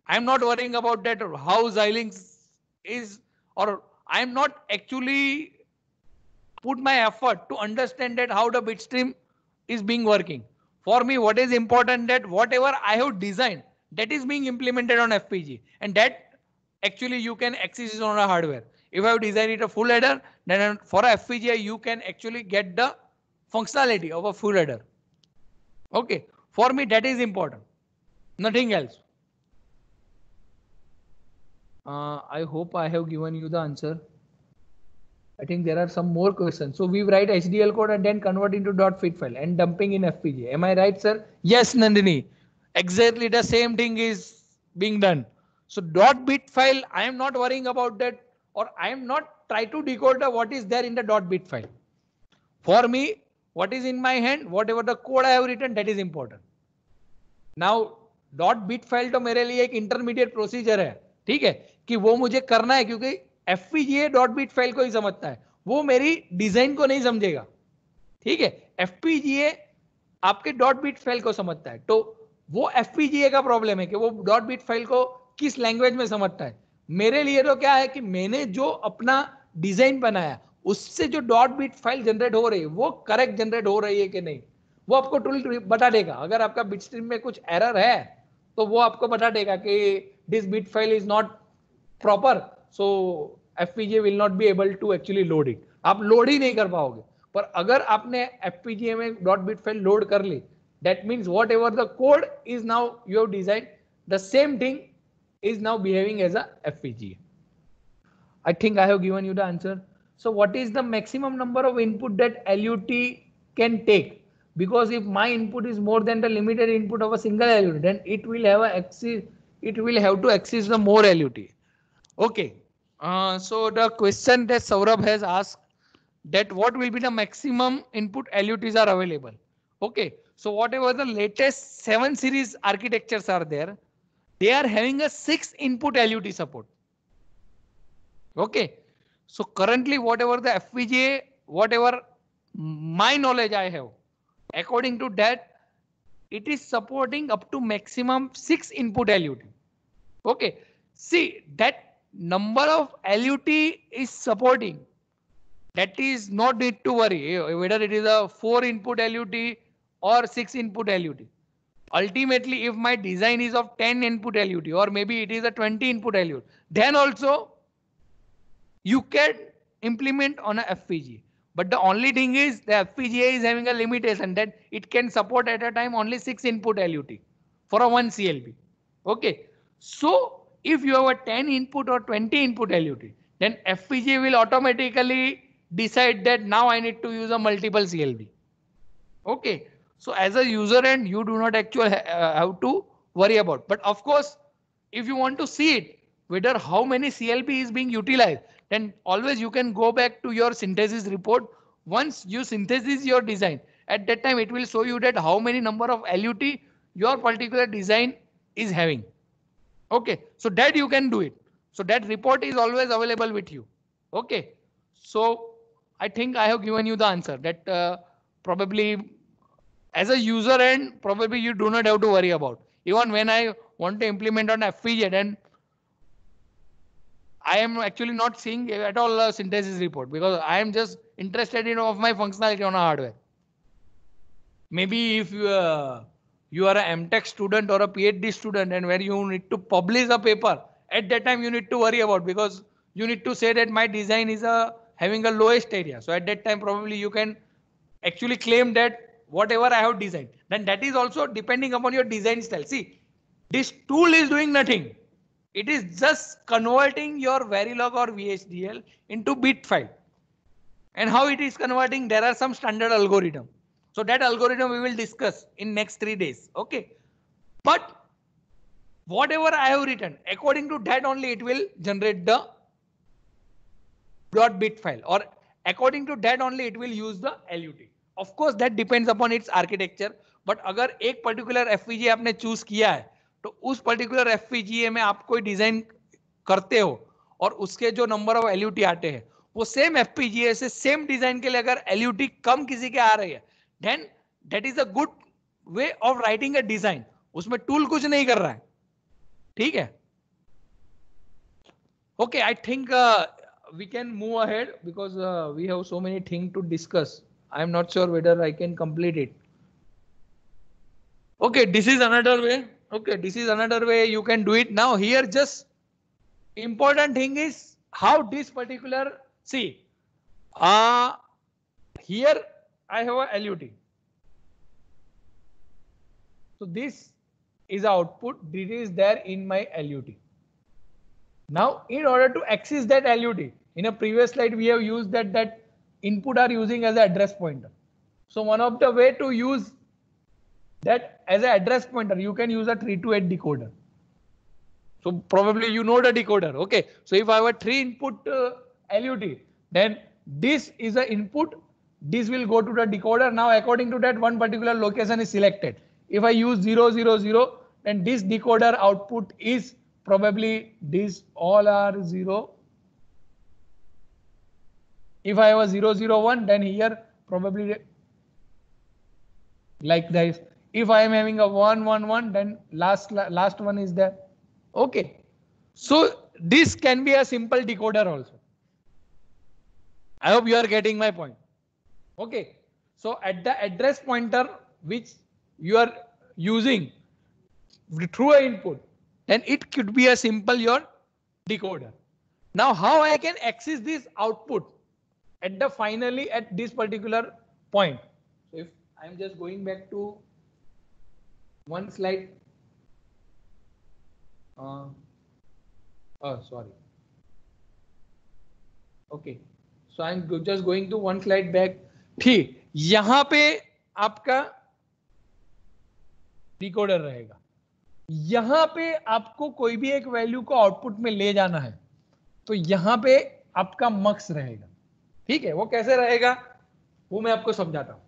I'm not worrying about that or how Xilinx is, or I'm not actually put my effort to understand that how the bit stream is being working. For me, what is important that whatever I have designed, that is being implemented on FPGA, and that actually you can access it on a hardware. If I have designed it a full header, then for a FPGA you can actually get the functionality of a full header. Okay, for me that is important, nothing else. I hope I have given you the answer. I think there are some more questions. So we write HDL code and then convert into .fit file and dumping in FPGA. Am I right, sir? Yes, Nandini. Exactly the same thing is being done. So .bit file, I am not worrying about that, or I am not try to decode what is there in the .bit file. For me, what is in my hand, whatever the code I have written, that is important. Now .bit file तो मेरे लिए एक intermediate procedure है, ठीक है, कि वो मुझे करना है क्योंकि FPGA .bit फाइल को ही समझता है, वो मेरी डिजाइन को नहीं समझेगा, ठीक है. FPGA आपके .bit फाइल को समझता है, तो वो FPGA का प्रॉब्लम है कि वो .bit फाइल को किस लैंग्वेज में समझता है. मेरे लिए तो क्या है कि मैंने जो अपना डिजाइन बनाया उससे जो .bit फाइल जनरेट हो रही है वो करेक्ट जनरेट हो रही है कि नहीं, वो आपको टूल बता देगा. अगर आपका बिट स्ट्रीम में कुछ एरर है तो वो आपको बता देगा कि this bit file is not proper, so FPGA will not be able to actually load it. आप लोड ही नहीं कर पाओगे. पर अगर आपने FPGA में .bit फाइल लोड कर ली, that means whatever the code is now you have designed, the same thing is now behaving as a FPGA. I think I have given you the answer. So what is the maximum number of input that LUT can take? Because if my input is more than the limited input of a single LUT, then it will have to access the more LUT. Okay. So the question that Saurabh has asked, that what will be the maximum input LUTs are available. Okay. So whatever the latest 7 series architectures are there, they are having a 6 input LUT support. Okay. So currently whatever the FPGA, whatever my knowledge I have, according to that, it is supporting up to maximum 6 input LUT. Okay. See, that number of LUT is supporting. That is not need to worry whether it is a 4 input LUT or 6 input LUT. Ultimately, if my design is of 10 input LUT or maybe it is a 20 input LUT, then also you can implement on a FPGA. But the only thing is the FPGA is having a limitation that it can support at a time only 6 input LUT for a 1 CLB. Okay. So if you have a 10 input or 20 input LUT, then FPGA will automatically decide that now I need to use a multiple CLB. Okay. So as a user end, you do not actually have to worry about. But of course, if you want to see it, whether how many CLB is being utilized, then always you can go back to your synthesis report. Once you synthesis your design, at that time it will show you that how many number of LUT your particular design is having. Okay, so that you can do it. So that report is always available with you. Okay, so I think I have given you the answer that probably as a user end, probably you do not have to worry about. Even when I want to implement on FPGA, then I am actually not seeing at all a synthesis report because I am just interested in of my functionality on a hardware. Maybe if you are an MTech student or a PhD student and where you need to publish a paper, at that time you need to worry about because you need to say that my design is having a lowest area. So at that time probably you can actually claim that whatever I have designed, then that is also depending upon your design style. See, this tool is doing nothing. It is just converting your Verilog or VHDL into bit file. And how it is converting, there are some standard algorithm. So that algorithm we will discuss in next 3 days. Okay. But whatever I have written, according to that only it will generate the .bit file, or according to that only it will use the LUT. Of course that depends upon its architecture. But अगर एक particular FPGA आपने choose किया है, तो उस particular FPGA में आप कोई डिजाइन करते हो और उसके जो नंबर ऑफ LUT आते हैं वो सेम FPGA से सेम डिजाइन के लिए अगर LUT कम किसी के आ रही है, then that is a good way of writing a design. उसमें टूल कुछ नहीं कर रहा है. ठीक है. Okay, I think we can move ahead because we have so many things to discuss. I am not sure whether I can complete it. Okay, this is another way. Okay, this is another way you can do it. Now here just important thing is how this particular, see, here I have a LUT. So this is output. This is there in my LUT. Now in order to access that LUT, In a previous slide, we have used that input are using as an address pointer. So one of the way to use that as an address pointer, you can use a 3 to 8 decoder. So probably you know the decoder. Okay. So if I have a 3 input LUT, then this is the input. This will go to the decoder. Now according to that, one particular location is selected. If I use 0, 0, 0, then this decoder output is probably these all are 0. If I have a 0, 0, 1, then here probably like this. If I am having a 1, 1, 1, then last one is there. Okay. So this can be a simple decoder also. I hope you are getting my point. Okay. So at the address pointer which you are using through an input, then it could be a simple your decoder. Now how I can access this output at the finally at this particular point. So if I'm just going back to one slide. Sorry. Okay. So I'm just going to one slide back. ठीक, यहां पे आपका decoder रहेगा. यहां पे आपको कोई भी एक वैल्यू को आउटपुट में ले जाना है, तो यहां पे आपका मक्स रहेगा. ठीक है, वो कैसे रहेगा वो मैं आपको समझाता हूं.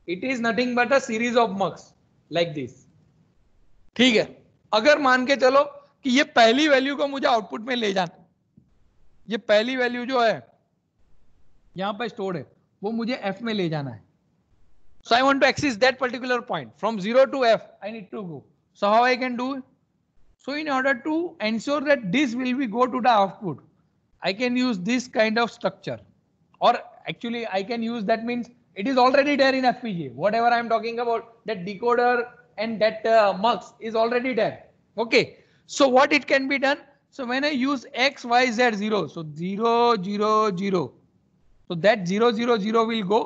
It is nothing but a series of mux like this. ठीक है, अगर मान के चलो कि ये पहली वैल्यू को मुझे आउटपुट में ले जाना, ये पहली वैल्यू जो है यहां पर स्टोर है वो मुझे एफ में ले जाना है. So I want to access that particular point from 0 to f. I need to go. So how I can do it? So in order to ensure that this will be go to the output, I can use this kind of structure, or actually I can use that means it is already there in FPGA. Whatever I am talking about, that decoder and that mux is already there. Okay. So what it can be done? So when I use x, y, z 0, so 0, 0, 0. So that 0, 0, 0 will go.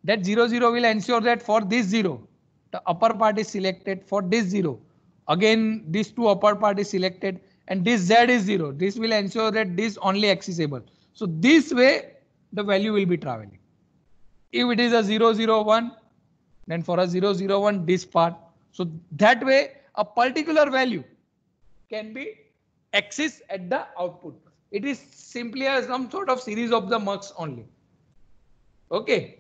That 0, 0 will ensure that for this 0, the upper part is selected. For this 0, again this two upper part is selected, and this z is 0. This will ensure that this only accessible. So this way the value will be traveling. If it is a 0, 0, 1, then for a 0, 0, 1 this part. So that way a particular value can be accessed at the output. It is simply as some sort of series of the mux only. Okay.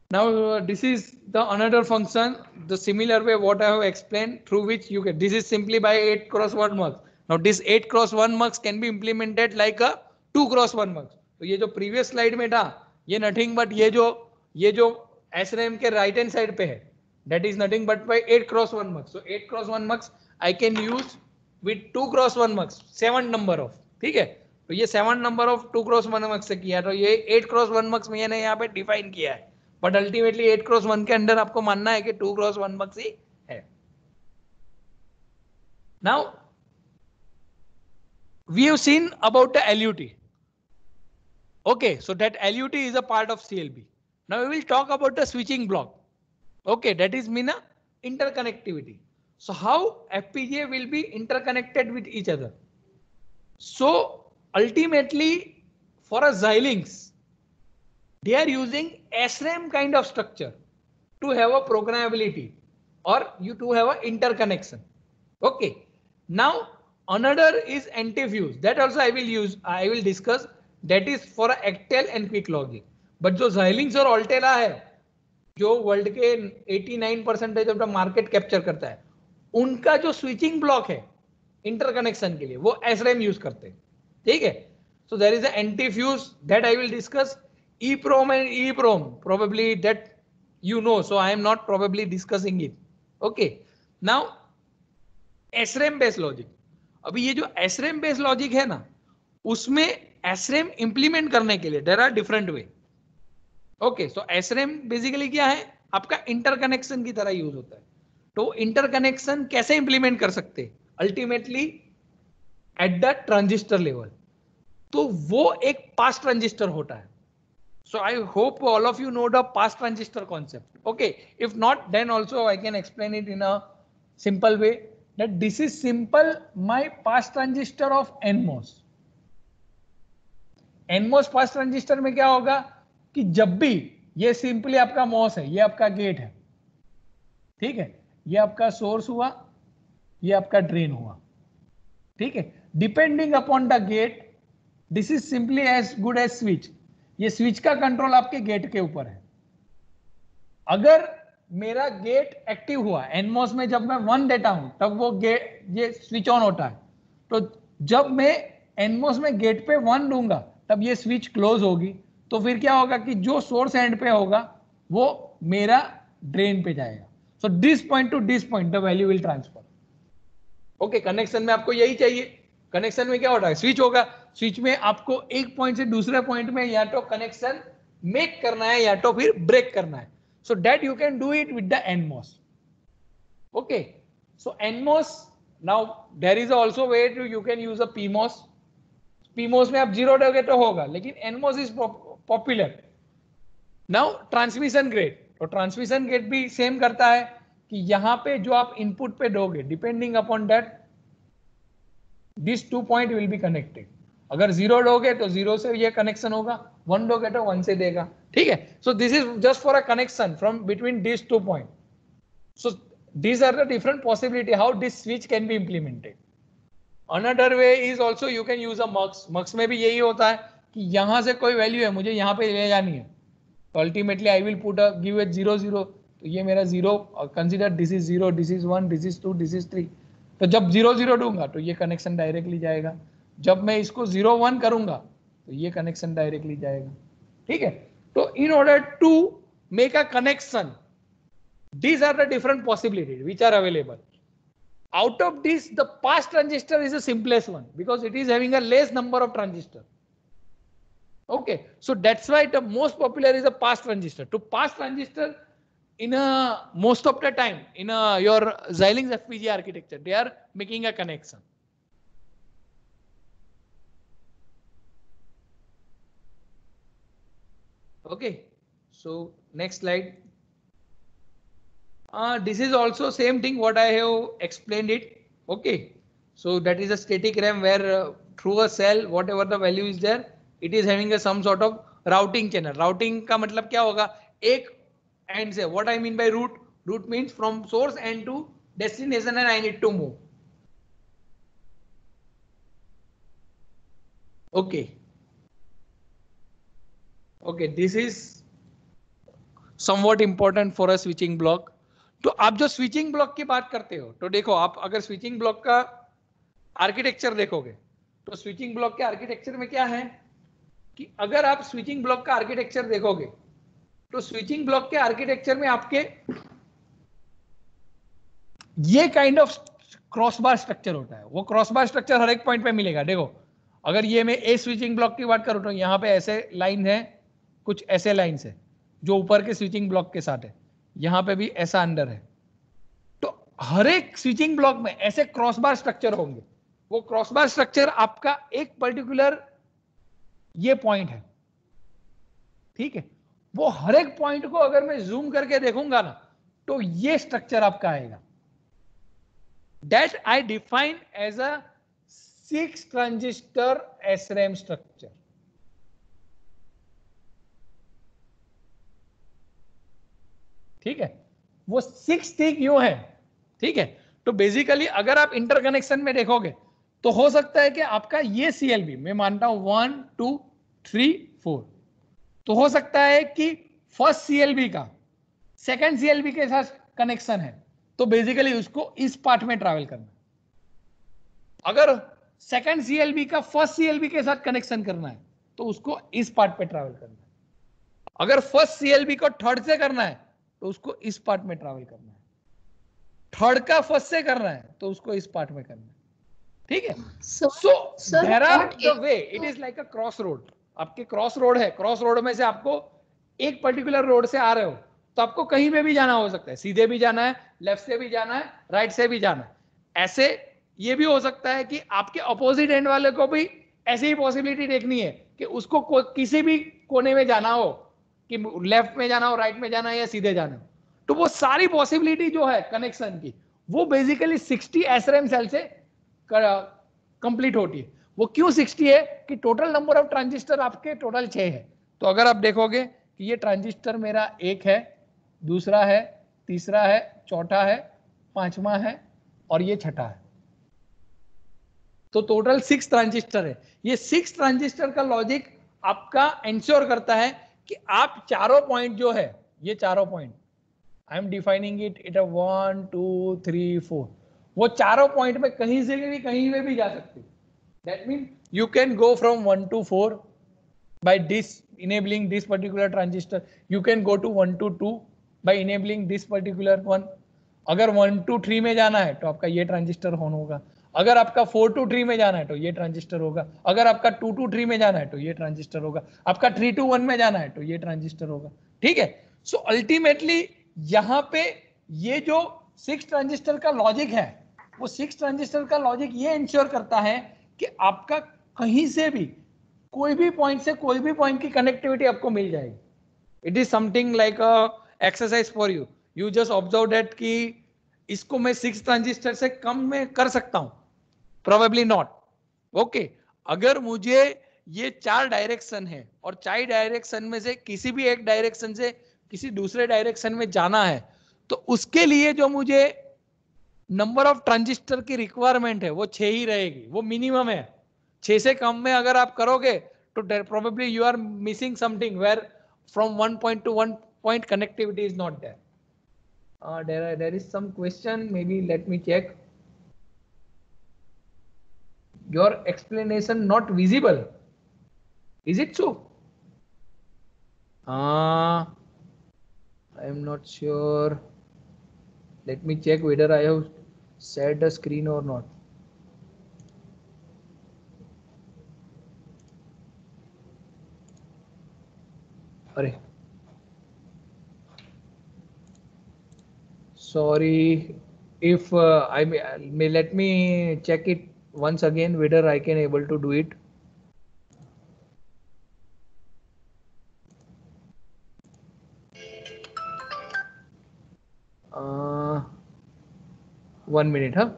Now this is the another function, the similar way what I have explained, through which you get, this is simply by 8 cross 1 mux. Now this 8 cross 1 mux can be implemented like a 2 cross 1 mux. तो ये जो previous slide में था, ये nothing but ये जो SRAM के right hand side पे है, that is nothing but by 8 cross 1 mux. So 8 cross 1 mux I can use with 2 cross 1 mux, 7 number of. ठीक है, तो ये 7 number of 2 cross 1 mux से किया, तो ये 8 cross 1 mux मैंने यहाँ पे define किया है. बट अल्टीमेटली 8 क्रॉस 1 के अंदर आपको मानना है कि 2 क्रॉस 1 मक्स ही है. Now we have seen about the LUT. Okay, so that LUT is a part of CLB. Now we will talk about the switching block. Okay, that is mean a interconnectivity. So how FPGA will be interconnected with each other. So ultimately for a Xilinx, they are using SRAM kind of structure to have a programmability, or you to have an interconnection. Okay. Now another is antifuse. That also I will discuss. That is for Actel and Quick Logic. But जो Xilinx और Altera है, जो world के 89% of the market capture करता है, उनका जो switching block है इंटरकनेक्शन के लिए वो SRAM यूज करते हैं. ठीक है. So there is an antifuse that I will discuss. EEPROM and EEPROM, probably that you know, so I am not probably discussing it. Okay. Now SRAM based logic. अभी ये जो SRAM based logic है ना, उसमें SRAM implement करने के लिए there are different way. Okay, so SRAM basically क्या है, आपका इंटरकनेक्शन की तरह यूज होता है. तो इंटरकनेक्शन कैसे इंप्लीमेंट कर सकते हैं? Ultimately at the transistor level. तो वो एक पास ट्रांजिस्टर होता है. So I hope all of you know the pass transistor concept. Okay, if not, then also I can explain it in a simple way. that this is simple my pass transistor of NMOS. NMOS pass transistor में क्या होगा कि जब भी ये simply आपका MOS है, ये आपका गेट है, ठीक है, ये आपका सोर्स हुआ, ये आपका ड्रेन हुआ, ठीक है, depending upon the gate this is simply as good as switch. ये स्विच का कंट्रोल आपके गेट के ऊपर है. अगर मेरा गेट एक्टिव हुआ NMOS में, जब मैं 1 देता हूं तब वो गेट ये स्विच ऑन होता है. तो जब मैं NMOS में गेट पे 1 दूंगा तब ये स्विच क्लोज होगी. तो फिर क्या होगा कि जो सोर्स एंड पे होगा वो मेरा ड्रेन पे जाएगा. So this point two this point the value will transfer. Okay, connection में आपको यही चाहिए. कनेक्शन में क्या होता है, स्विच होगा, स्विच में आपको एक पॉइंट से दूसरे पॉइंट में या तो कनेक्शन मेक करना है या तो फिर ब्रेक करना है. So that you can do it with the NMOS. Okay, so NMOS, now there is also way to you can use a PMOS. PMOS में आप 0 दोगे तो होगा, लेकिन NMOS is popular. Now transmission gate, तो transmission gate भी same करता है कि यहाँ पे जो आप इनपुट पे दोगे, depending upon that this 2 point will be connected. अगर 0 दोगे तो 0 से ये कनेक्शन होगा, 1 दोगे तो 1 से देगा, ठीक है. So this is just for a connection from between this 2 point. So these are the different possibility how this switch can be implemented. Another way is also you can use a mux. Mux में भी यही होता है कि यहाँ से कोई value है, मुझे यहाँ पे ले जानी है, तो ultimately I will put give it 0 0. तो ये मेरा 0, consider this is 0, this is 1, this is 2, this is 3. तो जब 0 0 दूंगा तो ये कनेक्शन डायरेक्टली जाएगा. जब मैं इसको 0 1 करूंगा तो ये कनेक्शन डायरेक्टली जाएगा, ठीक है. तो in order to make a connection, these are the different possibilities which are available. Out of this, the pass transistor is the simplest one because it is having a less number of transistor. Okay, so that's why the most popular is a pass transistor. To pass transistor in a most of the time in a your Xilinx FPGA architecture, they are making a connection. Okay, so next slide. This is also same thing what I have explained it. Okay, so that is a static RAM where through a cell whatever the value is there, it is having a some sort of routing channel. Routing का मतलब क्या होगा, एक end से, what I mean by route, route means from source end to destination and I need to move. Okay, okay, this is somewhat important for a switching block. तो आप जो switching block की बात करते हो, तो देखो आप अगर स्विचिंग ब्लॉक का आर्किटेक्चर देखोगे तो स्विचिंग ब्लॉक के आर्किटेक्चर में क्या है कि अगर आप स्विचिंग ब्लॉक का आर्किटेक्चर देखोगे तो स्विचिंग ब्लॉक के आर्किटेक्चर में आपके ये kind of cross bar structure होता है. वो क्रॉस बार स्ट्रक्चर हर एक पॉइंट पे मिलेगा. देखो अगर ये मैं ए स्विचिंग ब्लॉक की बात करूं तो यहाँ पे ऐसे लाइन है, कुछ ऐसे लाइन्स है जो ऊपर के स्विचिंग ब्लॉक के साथ है, यहां पे भी ऐसा अंडर है. तो हर एक स्विचिंग ब्लॉक में ऐसे क्रॉस बार स्ट्रक्चर होंगे. वो क्रॉस बार स्ट्रक्चर आपका एक पर्टिकुलर ये पॉइंट है, ठीक है. वो हर एक पॉइंट को अगर मैं जूम करके देखूंगा ना तो ये स्ट्रक्चर आपका आएगा. That I define as a 6 transistor SRAM structure. ठीक है, वो 6 ठीक यूं है, ठीक है. तो बेसिकली अगर आप इंटरकनेक्शन में देखोगे तो हो सकता है कि आपका ये CLB, मैं मानता हूं 1 2 3 4, तो हो सकता है कि फर्स्ट CLB का सेकंड CLB के साथ कनेक्शन है, तो बेसिकली उसको इस पार्ट में ट्रैवल करना. अगर सेकंड CLB का फर्स्ट CLB के साथ कनेक्शन करना है तो उसको इस पार्ट पे ट्रैवल करना है. अगर फर्स्ट CLB को थर्ड से करना है तो उसको इस पार्ट में ट्रैवल करना है. थर्ड का फर्स्ट से करना है तो उसको इस पार्ट में करना है, ठीक है. So there are the way, it is like a cross road. आपके क्रॉस रोड है, क्रॉस रोड में से आपको एक पर्टिकुलर रोड से आ रहे हो तो आपको कहीं पे भी जाना हो सकता है. सीधे भी जाना है, लेफ्ट से भी जाना है, राइट से भी जाना है. ऐसे ये भी हो सकता है कि आपके अपोजिट एंड वाले को भी ऐसी ही पॉसिबिलिटी देखनी है कि उसको किसी भी कोने में जाना हो, कि लेफ्ट में जाना हो, राइट में जाना है या सीधे जाना हो. तो वो सारी पॉसिबिलिटी जो है कनेक्शन की, वो बेसिकली 60 SRAM सेल से कंप्लीट होती है। वो क्यों 60 है कि टोटल नंबर ऑफ ट्रांजिस्टर आपके टोटल 6 है। तो अगर आप देखोगे कि ये ट्रांजिस्टर मेरा एक है, दूसरा है, तीसरा है, चौथा है, पांचवा है और ये छठा है, तो टोटल 6 ट्रांजिस्टर है। ये 6 ट्रांजिस्टर का लॉजिक आपका इंश्योर करता है कि आप चारों पॉइंट जो है, ये चारों point I am defining it 1 2 3 4, वो चारों पॉइंट में कहीं से भी कहीं में भी जा सकते हो। That mean you can go from 1 to 4 by this enabling this particular transistor, you can go to 1 to 2 by enabling this particular one। अगर 1 to 3 में जाना है तो आपका ये ट्रांजिस्टर ऑन होगा, अगर आपका 4 to 3 में जाना है तो ये ट्रांजिस्टर होगा, अगर आपका 2 to 3 में जाना है तो ये ट्रांजिस्टर होगा, आपका 3 to 1 में जाना है तो ये ट्रांजिस्टर होगा। ठीक है, सो अल्टीमेटली यहाँ पे ये जो 6 ट्रांजिस्टर का लॉजिक है, वो 6 ट्रांजिस्टर का लॉजिक ये इंश्योर करता है कि आपका कहीं से भी कोई भी पॉइंट से कोई भी पॉइंट की कनेक्टिविटी आपको मिल जाएगी। It is something like a exercise for you, you just observe that कि इसको मैं 6 ट्रांजिस्टर से कम में कर सकता हूं, प्रोबेबली नॉट। ओके, अगर मुझे ये 4 डायरेक्शन है और 4 डायरेक्शन में से किसी भी एक डायरेक्शन से किसी दूसरे डायरेक्शन में जाना है, तो उसके लिए जो मुझे नंबर ऑफ ट्रांजिस्टर की रिक्वायरमेंट है वो 6 ही रहेगी, वो मिनिमम है। 6 से कम में अगर आप करोगे तो probably you are missing something where from one point to one point connectivity is not there. There is some question, maybe let me check. Your explanation not visible, is it so? I am not sure. Let me check whether I have shared the screen or not. Sorry, if I may let me check it once again whether I can able to do it. Uh, 1 minute, huh?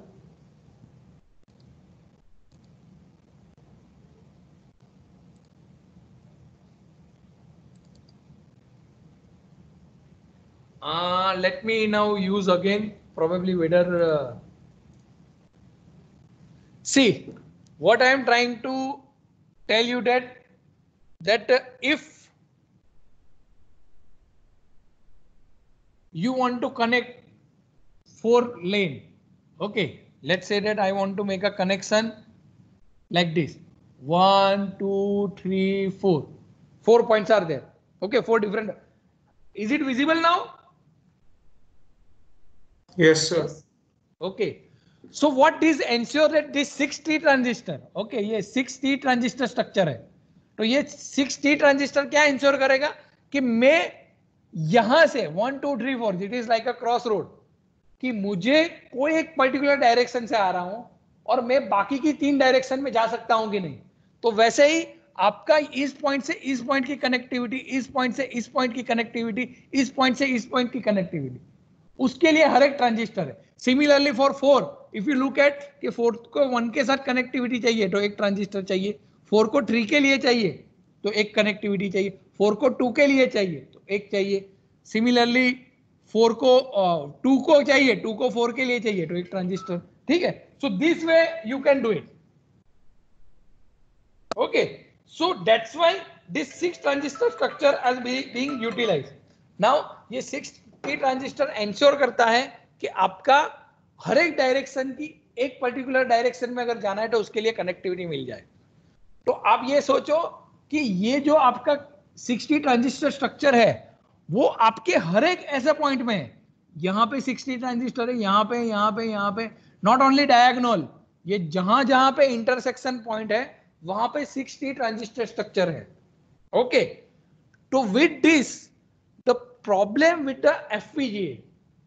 Let me now use again, probably whether see what I am trying to tell you that if you want to connect 4 lane, okay, let's say that I want to make a connection like this, 1 2 3 4, 4 points are there, okay, 4 different. Is it visible now? Yes, sir. Okay, so what is ensure that this 6T transistor, okay, ये 6T transistor structure है, तो ये 6T transistor क्या ensure करेगा कि मैं यहां से 1 2 3 4, it is like a cross road, कि मुझे कोई एक पर्टिकुलर डायरेक्शन से आ रहा हूं और मैं बाकी की 3 डायरेक्शन में जा सकता हूं कि नहीं। तो वैसे ही आपका इस पॉइंट से इस पॉइंट की कनेक्टिविटी, इस पॉइंट से इस पॉइंट की कनेक्टिविटी, इस पॉइंट से इस पॉइंट की कनेक्टिविटी, उसके लिए हर एक ट्रांजिस्टर है। Similarly for 4, if you look at कि 4 को 1 के साथ कनेक्टिविटी चाहिए तो एक ट्रांजिस्टर चाहिए, 4 को 3 के लिए चाहिए तो एक कनेक्टिविटी चाहिए, 4 को 2 के लिए चाहिए तो एक चाहिए, सिमिलरली 4 को 2 को चाहिए, 2 को 4 के लिए चाहिए तो एक ट्रांजिस्टर। ठीक है, so this way you can do it. Okay, so that's why this 6 transistor structure as being utilized. Now ये 6T ट्रांजिस्टर इंश्योर करता है कि आपका हर एक डायरेक्शन की एक पर्टिकुलर डायरेक्शन में अगर जाना है तो उसके लिए कनेक्टिविटी मिल जाए। तो आप ये सोचो कि ये जो आपका 6T ट्रांजिस्टर स्ट्रक्चर है वो आपके हर एक ऐसे पॉइंट में है। यहां पे 6T ट्रांजिस्टर है, यहां पे, यहां पे, यहां पे, नॉट ओनली डायगोनल, ये जहां जहां पे इंटरसेक्शन पॉइंट है वहां पे 6T ट्रांजिस्टर स्ट्रक्चर है। ओके, तो with this the problem with the FPGA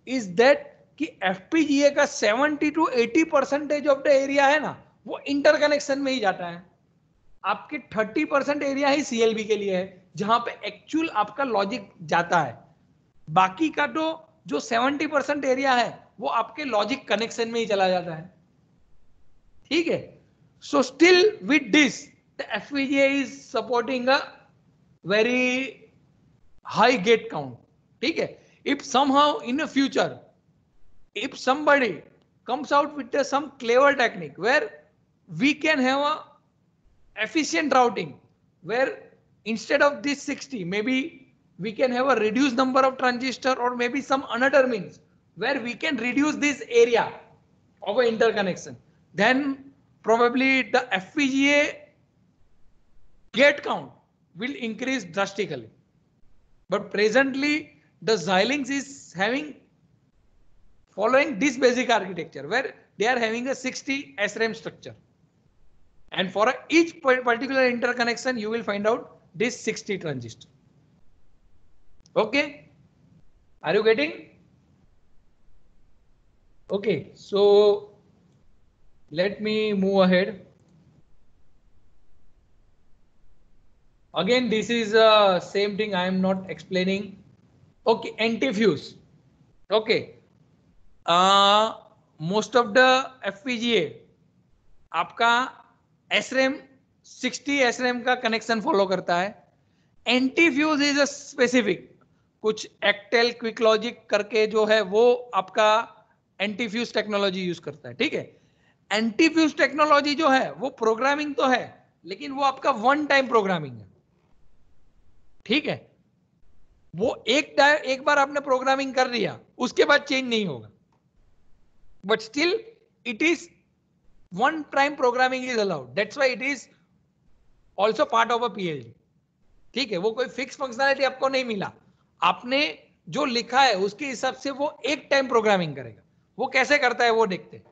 is that कि FPGA का 70 to 80% ऑफ द एरिया है ना वो इंटरकनेक्शन में ही जाता है। आपके 30% एरिया ही CLB के लिए है जहां पे एक्चुअल आपका लॉजिक जाता है। बाकी का तो जो 70% एरिया है वो आपके लॉजिक कनेक्शन में ही चला जाता है, ठीक है. So still with this the FPGA is supporting a very high gate count, ठीक है. If somehow in a future, if somebody comes out with some clever technique where we can have a efficient routing, where instead of this 60 maybe we can have a reduced number of transistor, or maybe some another means where we can reduce this area of an interconnection, then probably the FPGA gate count will increase drastically. But presently the Xilinx is having following this basic architecture where they are having a 60 SRAM structure, and for each particular interconnection you will find out this 60 transistor. Okay, are you getting? Okay, so let me move ahead. Again, this is same thing I am not explaining. Okay, anti-fuse. Okay, most of the FPGA आपका SRAM 60 SRAM का connection follow करता है. Antifuse is a specific, कुछ एक्टेल quick logic करके जो है वो आपका एंटीफ्यूज टेक्नोलॉजी यूज करता है, ठीक है. एंटीफ्यूज टेक्नोलॉजी जो है वो प्रोग्रामिंग तो है, लेकिन वो आपका वन टाइम प्रोग्रामिंग है, ठीक है. वो एक बार आपने प्रोग्रामिंग कर लिया, उसके बाद चेंज नहीं होगा. But still it is one time programming is allowed. That's why it is also part of a PLD. ठीक है, वो कोई फिक्स फंक्शनैलिटी आपको नहीं मिला, आपने जो लिखा है उसके हिसाब से वो एक टाइम प्रोग्रामिंग करेगा. वो कैसे करता है वो देखते हैं,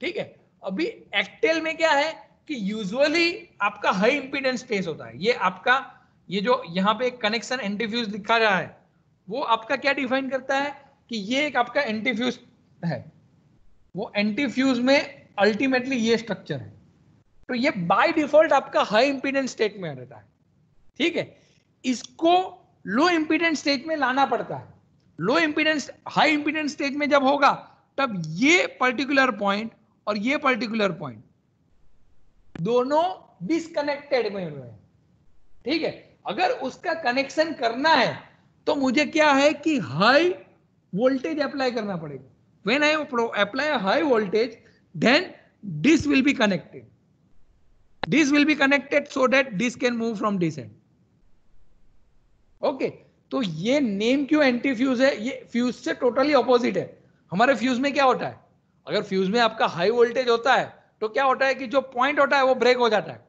ठीक है. अभी एक्टेल में क्या है कि यूजुअली आपका हाई इंपीडेंस स्पेस होता है. ये आपका ये जो यहाँ पे कनेक्शन एंटीफ्यूज लिखा रहा है वो आपका क्या डिफाइन करता है कि ये एक आपका एंटीफ्यूज है. वो एंटीफ्यूज में अल्टीमेटली ये स्ट्रक्चर है. तो ये बाय डिफॉल्ट आपका हाई इंपीडेंस स्टेट में रहता है, ठीक है. इसको लो इंपीडेंस स्टेट में लाना पड़ता है. लो इंपीडेंस हाई इंपीडेंस स्टेट में जब होगा तब ये पर्टिकुलर पॉइंट और ये पर्टिकुलर पॉइंट दोनों डिस्कनेक्टेड में हुए हैं, ठीक है. अगर उसका कनेक्शन करना है तो मुझे क्या है कि हाई वोल्टेज अप्लाई करना पड़ेगा. When I apply a high voltage, then this will be connected. This will be connected so that this can move from this end. Okay, तो ये नेम क्यों एंटीफ्यूज है? ये फ्यूज से टोटली ऑपोजिट है. हमारे फ्यूज में क्या होता है, अगर फ्यूज में आपका हाई वोल्टेज होता है तो क्या होता है कि जो पॉइंट होता है वो ब्रेक हो जाता है,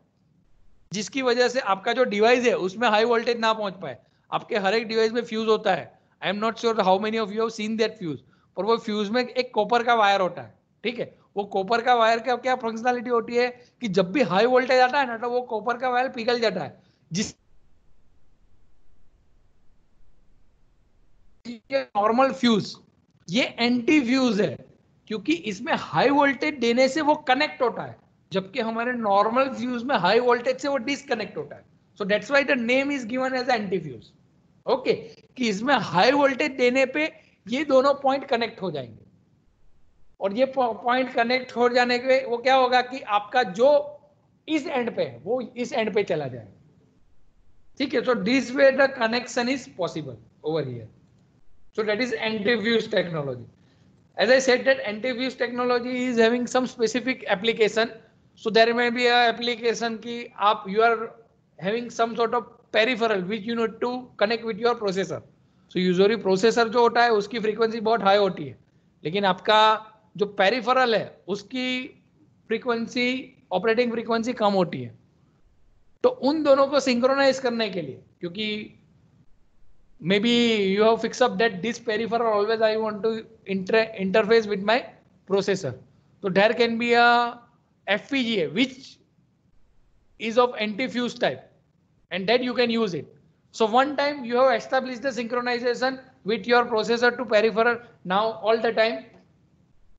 जिसकी वजह से आपका जो डिवाइस है उसमें हाई वोल्टेज ना पहुंच पाए. आपके हर एक डिवाइस में फ्यूज होता है. I am not sure how many of you have seen that fuse. और वो फ्यूज में एक कॉपर का वायर होता है, ठीक है. वो कॉपर का वायर का क्या फंक्शनैलिटी होती है कि जब भी हाई वोल्टेज आता है ना तो वो कॉपर का वायर पिघल जाता है, जिस नॉर्मल फ्यूज. ये एंटी फ्यूज है क्योंकि इसमें हाई वोल्टेज देने से वो कनेक्ट होता है, जबकि हमारे नॉर्मल फ्यूज में हाई वोल्टेज से वो डिस्कनेक्ट होता है. So that's why the name is given as anti fuse. Okay, कि इसमें हाई वोल्टेज देने पे ये दोनों पॉइंट कनेक्ट हो जाएंगे, और ये पॉइंट कनेक्ट हो जाने के वो क्या होगा कि आपका जो इस एंड पे है वो इस एंड पे चला जाएगा, ठीक है. So this way the connection is possible over here. So that is antifuse technology. As I said that antifuse technology is having some specific application. So there may be a application की आप you are having some sort of peripheral which you need to connect with your processor. So usually processor जो होता है उसकी frequency बहुत high होती है, लेकिन आपका जो पेरिफेरल है उसकी फ्रीक्वेंसी ऑपरेटिंग फ्रीक्वेंसी कम होती है. तो उन दोनों को सिंक्रोनाइज करने के लिए, क्योंकि maybe you have fix up that this peripheral always I want to interface with my processor. तो there can be a FPGA which is of anti-fuse type, and that you can use it. So one time you have established the synchronization with your processor to peripheral. Now all the time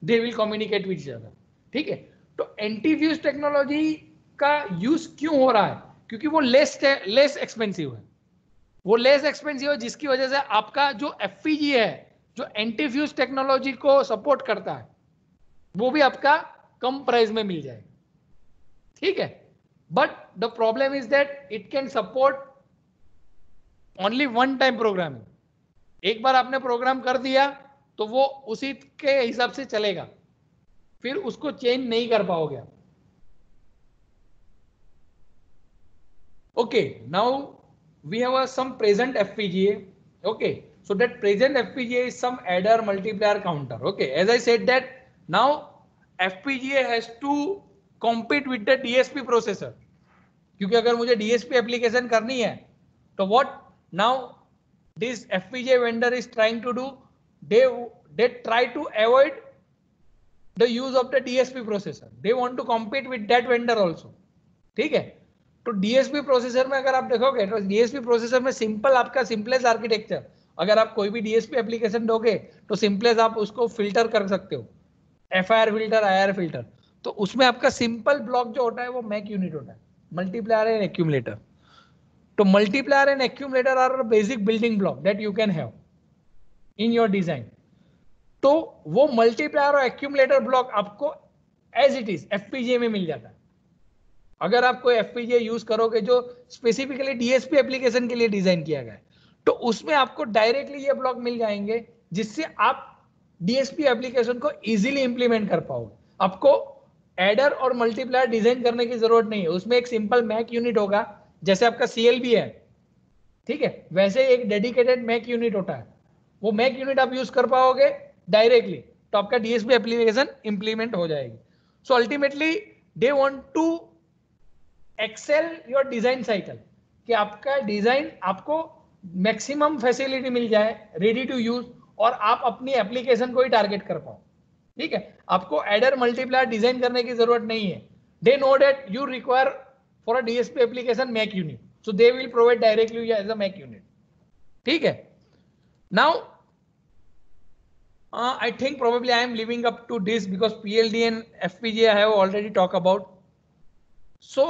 they will communicate with each other, ठीक है. तो antifuse technology का use क्यों हो रहा है? क्योंकि वो लेस एक्सपेंसिव है. वो लेस एक्सपेंसिव है जिसकी वजह से आपका जो FPGA है जो एंटीफ्यूज टेक्नोलॉजी को सपोर्ट करता है वो भी आपका कम प्राइस में मिल जाएगा, ठीक है। But the problem is that it can support only one time programming. एक बार आपने प्रोग्राम कर दिया तो वो उसी के हिसाब से चलेगा, फिर उसको चेंज नहीं कर पाओगे आप। Okay, now we have some present FPGA. Okay, so that present FPGA is some adder multiplier counter. Okay, as I said that now FPGA has to compete with the DSP processor. क्योंकि अगर मुझे DSP application करनी है तो what now this FPGA vendor is trying to do, they try to avoid the use of the DSP processor. They want to compete with that vendor also. ठीक है, तो DSP processor में अगर आप देखोगे तो DSP प्रोसेसर में simple आपका सिंपलेस्ट आर्किटेक्चर, अगर आप कोई भी DSP एप्लीकेशन दोगे तो सिंपलेस्ट आप उसको फिल्टर कर सकते हो, FIR फिल्टर, IR फिल्टर। तो उसमें आपका सिंपल ब्लॉक जो होता है वो मैक यूनिट होता है, मल्टीप्लायर एंड एक्यूमुलेटर। तो multiplier and accumulator are basic building block that you can have in your design. तो वो मल्टीप्लायर और एक्यूमुलेटर ब्लॉक आपको एज इट इज FPGA में मिल जाता है। अगर आप कोई FPGA यूज करोगे जो स्पेसिफिकली DSP एप्लीकेशन के लिए डिजाइन किया गया है तो उसमें आपको डायरेक्टली ये ब्लॉक मिल जाएंगे जिससे आप DSP एप्लीकेशन को इजीली इंप्लीमेंट कर पाओगे। आपको एडर और मल्टीप्लायर डिजाइन करने की जरूरत नहीं है, उसमें एक सिंपल मैक यूनिट होगा, जैसे आपका CLB है, ठीक है, वैसे एक डेडिकेटेड मैक यूनिट होता है। वो मैक यूनिट आप यूज कर पाओगे डायरेक्टली तो आपका DSP एप्लीकेशन इंप्लीमेंट हो जाएगी। So ultimately they want to excel your design cycle, कि आपका डिजाइन आपको मैक्सिमम फैसिलिटी मिल जाए, रेडी टू यूज, और आप अपनी एप्लीकेशन को ही टारगेट कर पाओ, ठीक है। आपको एडर मल्टीप्लायर डिजाइन करने की जरूरत नहीं है। They know that you require for a DSP application mac unit, so they will provide directly as a mac unit, ठीक है। Now I think probably I am leaving up to this because PLD and FPGA I have already talked about. So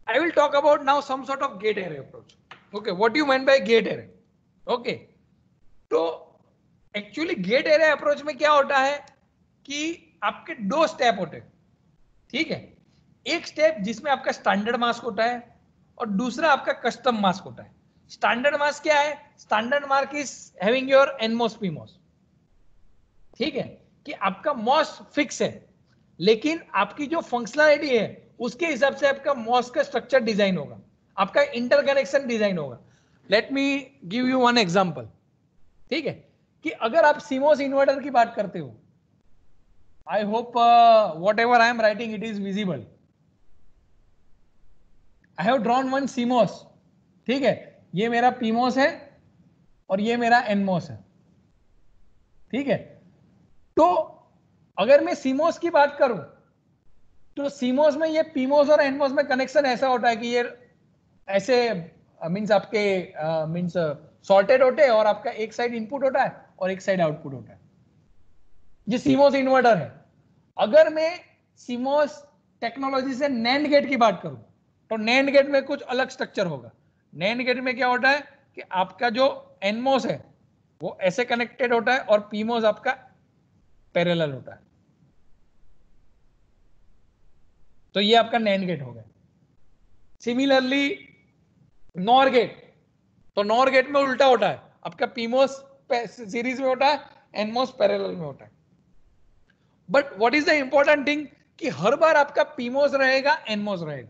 I will talk about now some sort of gate array approach. Okay, what do you mean by gate array? Okay, तो actually get array approach में क्या होता है कि आपके दो step होते हैं, ठीक है। एक स्टेप जिसमें आपका स्टैंडर्ड मास्क होता है और दूसरा आपका कस्टम मास्क होता है। स्टैंडर्ड मास्क क्या है? Standard mask is having your NMOS PMOS, ठीक है, कि आपका MOS फिक्स है लेकिन आपकी जो फंक्शनलिटी है उसके हिसाब से आपका MOS का स्ट्रक्चर डिजाइन होगा, आपका इंटरकनेक्शन डिजाइन होगा। Let me give you one example, ठीक है, कि अगर आप CMOS इन्वर्टर की बात करते हो, I hope what ever I am writing it is visible. I have drawn one CMOS, ठीक है, ये मेरा PMOS है और ये मेरा NMOS है, ठीक है। तो अगर मैं CMOS की बात करूं तो CMOS में ये PMOS और NMOS में कनेक्शन ऐसा होता है कि ये ऐसे मींस आपके मींस सॉर्टेड होते हैं और आपका एक साइड इनपुट होता है और एक साइड आउटपुट होता है। ये CMOS इन्वर्टर है। अगर मैं CMOS टेक्नोलॉजी से NAND गेट की बात करूं तो NAND गेट में कुछ अलग स्ट्रक्चर होगा। NAND गेट में क्या होता है कि आपका जो NMOS है वो ऐसे कनेक्टेड होता है और PMOS आपका पैरेलल होता है। तो ये आपका NAND गेट हो गया। सिमिलरली NOR गेट, तो NOR गेट में उल्टा होता है, आपका PMOS सीरीज में होता है, NMOS पैरेलल में होता है। But what is the important thing कि हर बार आपका PMOS रहेगा, NMOS रहेगा।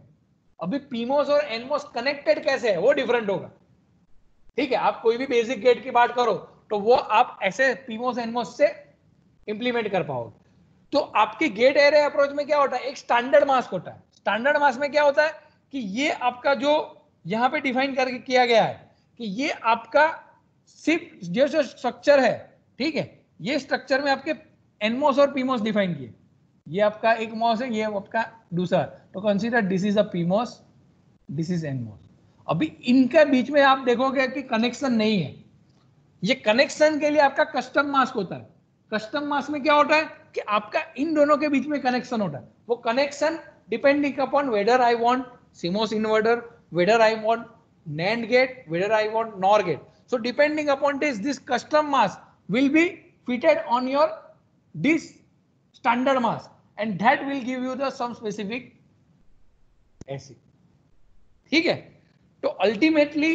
अभी PMOS और NMOS कनेक्टेड कैसे है वो डिफरेंट होगा, ठीक है। आप कोई भी बेसिक गेट की बात करो तो वो आप ऐसे PMOS NMOS से इंप्लीमेंट कर पाओगे। तो आपके गेट एरे अप्रोच में क्या होता है, एक स्टैंडर्ड मास्क होता है। स्टैंडर्ड मास्क में क्या होता है कि ये आपका जो यहां पे डिफाइन करके किया गया है कि ये आपका सिर्फ जो स्ट्रक्चर है, ठीक है, ये स्ट्रक्चर में आपके NMOS और PMOS डिफाइन किए। ये आपका एक MOS है, ये आपका दूसरा, तो consider this is a PMOS, this is NMOS। अभी इनके बीच में आप देखोगे कि कनेक्शन नहीं है। ये कनेक्शन के लिए आपका कस्टम मास्क होता है। कस्टम मास्क में क्या होता है कि आपका इन दोनों के बीच में कनेक्शन होता है। वो connection depending upon whether I want CMOS inverter, whether I want NAND gate, whether I want NOR gate. So depending upon this custom mask will be fitted on your this standard mask and that will give you the some specific ASIC. ठीक है, तो ultimately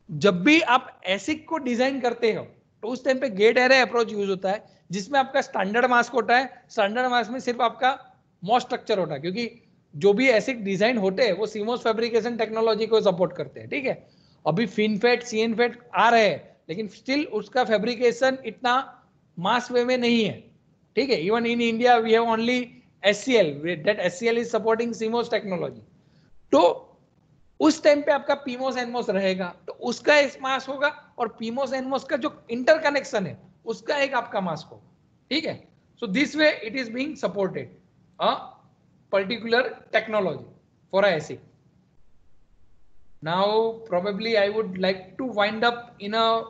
जब भी आप ASIC को design करते हो तो उस टाइम पे गेट एरे अप्रोच यूज होता है जिसमें आपका स्टैंडर्ड मास्क होता है. स्टैंडर्ड मास्क में सिर्फ आपका मॉस स्ट्रक्चर होता है क्योंकि जो भी ASIC डिजाइन होते हैं वो CMOS फैब्रिकेशन टेक्नोलॉजी को सपोर्ट करते हैं. ठीक है, अभी FinFET CNFET आ रहे हैं लेकिन स्टिल उसका फैब्रिकेशन इतना मास वे में नहीं है. ठीक है, even in India we have only SCL, that SCL is supporting CMOS technology. तो उस टाइम पे आपका PMOS NMOS रहेगा तो उसका एक मास्क होगा और PMOS NMOS का जो इंटरकनेक्शन है उसका एक आपका मास्क होगा. ठीक है, so this way it is being supported a particular technology for a ASIC. Now probably I would like to wind up in a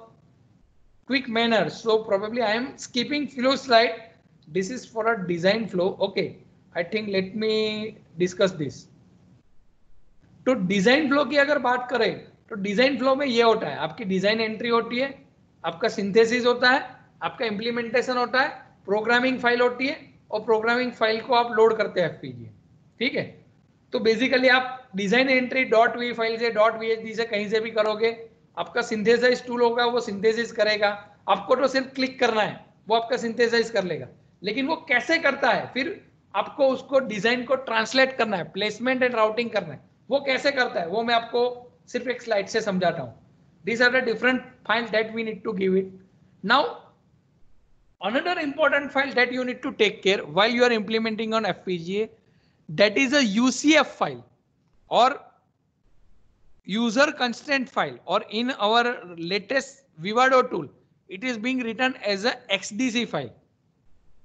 quick manner, so probably I am skipping flow slide. This is for a design flow. Okay, I think let me discuss this. तो design flow की अगर बात करें तो design flow में ये होता है, आपकी डिजाइन एंट्री होती है, आपका सिंथेसिस होता है, आपका इम्प्लीमेंटेशन होता है, प्रोग्रामिंग फाइल होती है और प्रोग्रामिंग फाइल को आप लोड करते हैं FPGA. ठीक है, तो बेसिकली आप डिजाइन एंट्री .v फाइल से .vhd से कहीं से भी करोगे, आपका सिंथेसाइज टूल होगा वो सिंथेसिस करेगा, आपको तो सिर्फ क्लिक करना है वो आपका सिंथेसाइज कर लेगा. लेकिन वो कैसे करता है, फिर आपको उसको डिजाइन को ट्रांसलेट करना है, प्लेसमेंट एंड राउटिंग करना है. वो कैसे करता है वो मैं आपको सिर्फ एक स्लाइड से समझाता हूं. These are the different files that we need to give it. Now another important file that you need to take care while you are implementing on FPGA, that is a UCF file or user constraint file, or in our latest Vivado tool it is being written as a XDC file.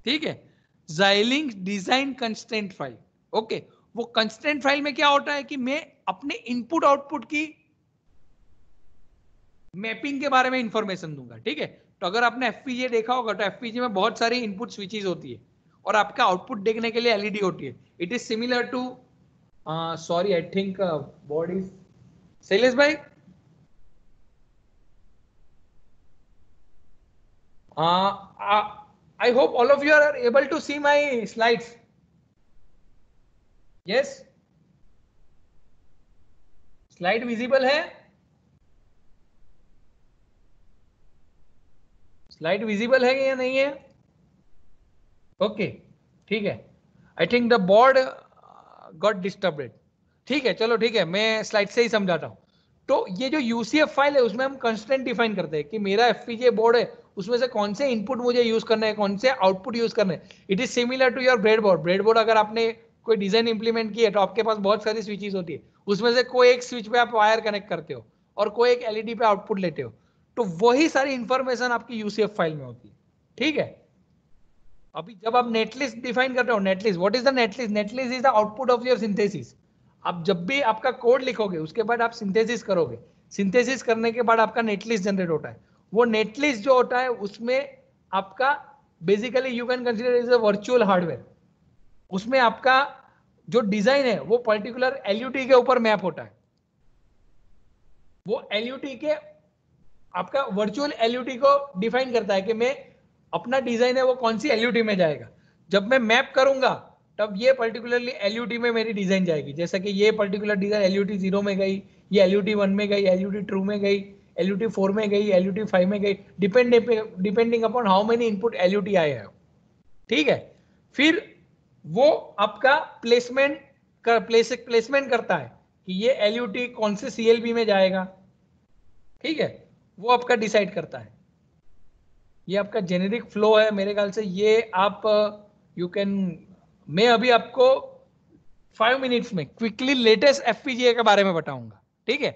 ठीक है, Xilinx design constraint file. Okay, वो constant file में क्या होता है कि मैं अपने इनपुट आउटपुट की मैपिंग के बारे में इंफॉर्मेशन दूंगा. ठीक है, तो अगर आपने FPGA देखा होगा तो FPGA में बहुत सारी इनपुट स्विचेस होती है और आपका आउटपुट देखने के लिए LED होती है. It is similar to sorry I think board is Shailesh भाई, I hope all of you are able to see my slides. Yes, slide visible है, स्लाइड विजिबल है या नहीं है? ओके, ठीक है, I think the board got disturbed. ठीक है, चलो ठीक है, मैं स्लाइड से ही समझाता हूं. तो ये जो UCF फाइल है उसमें हम कंस्टेंट डिफाइन करते हैं कि मेरा FPGA बोर्ड है उसमें से कौन से इनपुट मुझे यूज करना है, कौन से आउटपुट यूज करना है. It is similar to your breadboard. Breadboard अगर आपने कोई डिजाइन इंप्लीमेंट की है तो आपके पास बहुत सारी स्विचेस होती है, उसमें से कोई एक स्विच पे आप वायर कनेक्ट करते हो और कोई एक LED पे आउटपुट लेते हो, तो वही सारी इंफॉर्मेशन आपकी UCF फाइल में होती है. ठीक है, अभी जब आप नेटलिस्ट डिफाइन करते हो, netlist, what is the netlist? Netlist is the output of your synthesis. आप जब भी आपका कोड लिखोगे उसके बाद आप सिंथेसिस करोगे, सिंथेसिस करने के बाद आपका नेटलिस्ट जनरेट होता है. वो नेटलिस्ट जो होता है उसमें आपका basically you can consider is a virtual hardware. उसमें आपका जो डिजाइन है वो पर्टिकुलर LUT के ऊपर मैप होता है. वो LUT के आपका वर्चुअल LUT को डिफाइन करता है कि मैं अपना डिजाइन है वो कौन सी LUT में जाएगा. जब मैं मैप करूंगा तब ये पर्टिकुलरली LUT में मेरी डिजाइन जाएगी. जैसा कि ये पर्टिकुलर डिजाइन LUT 0 में गई, ये LUT 1 में गई, LUT 2 में गई, LUT 4 में गई, LUT 5 में गई, depending upon how many input LUT आए हैं. ठीक है, फिर वो आपका प्लेसमेंट करता है कि ये LUT कौन से CLB में जाएगा. ठीक है, वो आपका डिसाइड करता है. ये आपका जेनेरिक फ्लो है मेरे ख्याल से. ये आप यू कैन, मैं अभी आपको 5 मिनट्स में क्विकली लेटेस्ट FPGA के बारे में बताऊंगा. ठीक है,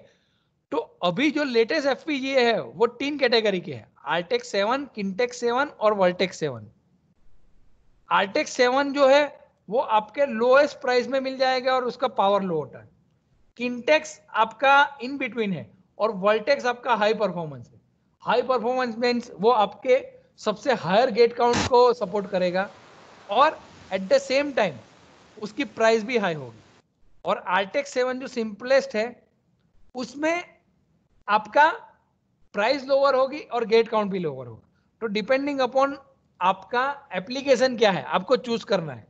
तो अभी जो लेटेस्ट FPGA है वो 3 कैटेगरी के हैं, Artex 7, Kintex 7 और Vertex 7. Artex 7 जो है वो आपके लोएस्ट प्राइस में मिल जाएगा और उसका पावर लो होता है. Kintex आपका इन बिटवीन है और Vertex आपका हाई परफॉर्मेंस है. हाई परफॉर्मेंस मींस वो आपके सबसे हायर गेट काउंट को सपोर्ट करेगा और एट द सेम टाइम उसकी प्राइस भी हाई होगी. और Artex 7 जो सिंपलेस्ट है उसमें आपका प्राइस लोअर होगी और गेट काउंट भी लोअर होगा. तो डिपेंडिंग अपॉन आपका एप्लीकेशन क्या है आपको चूज करना है।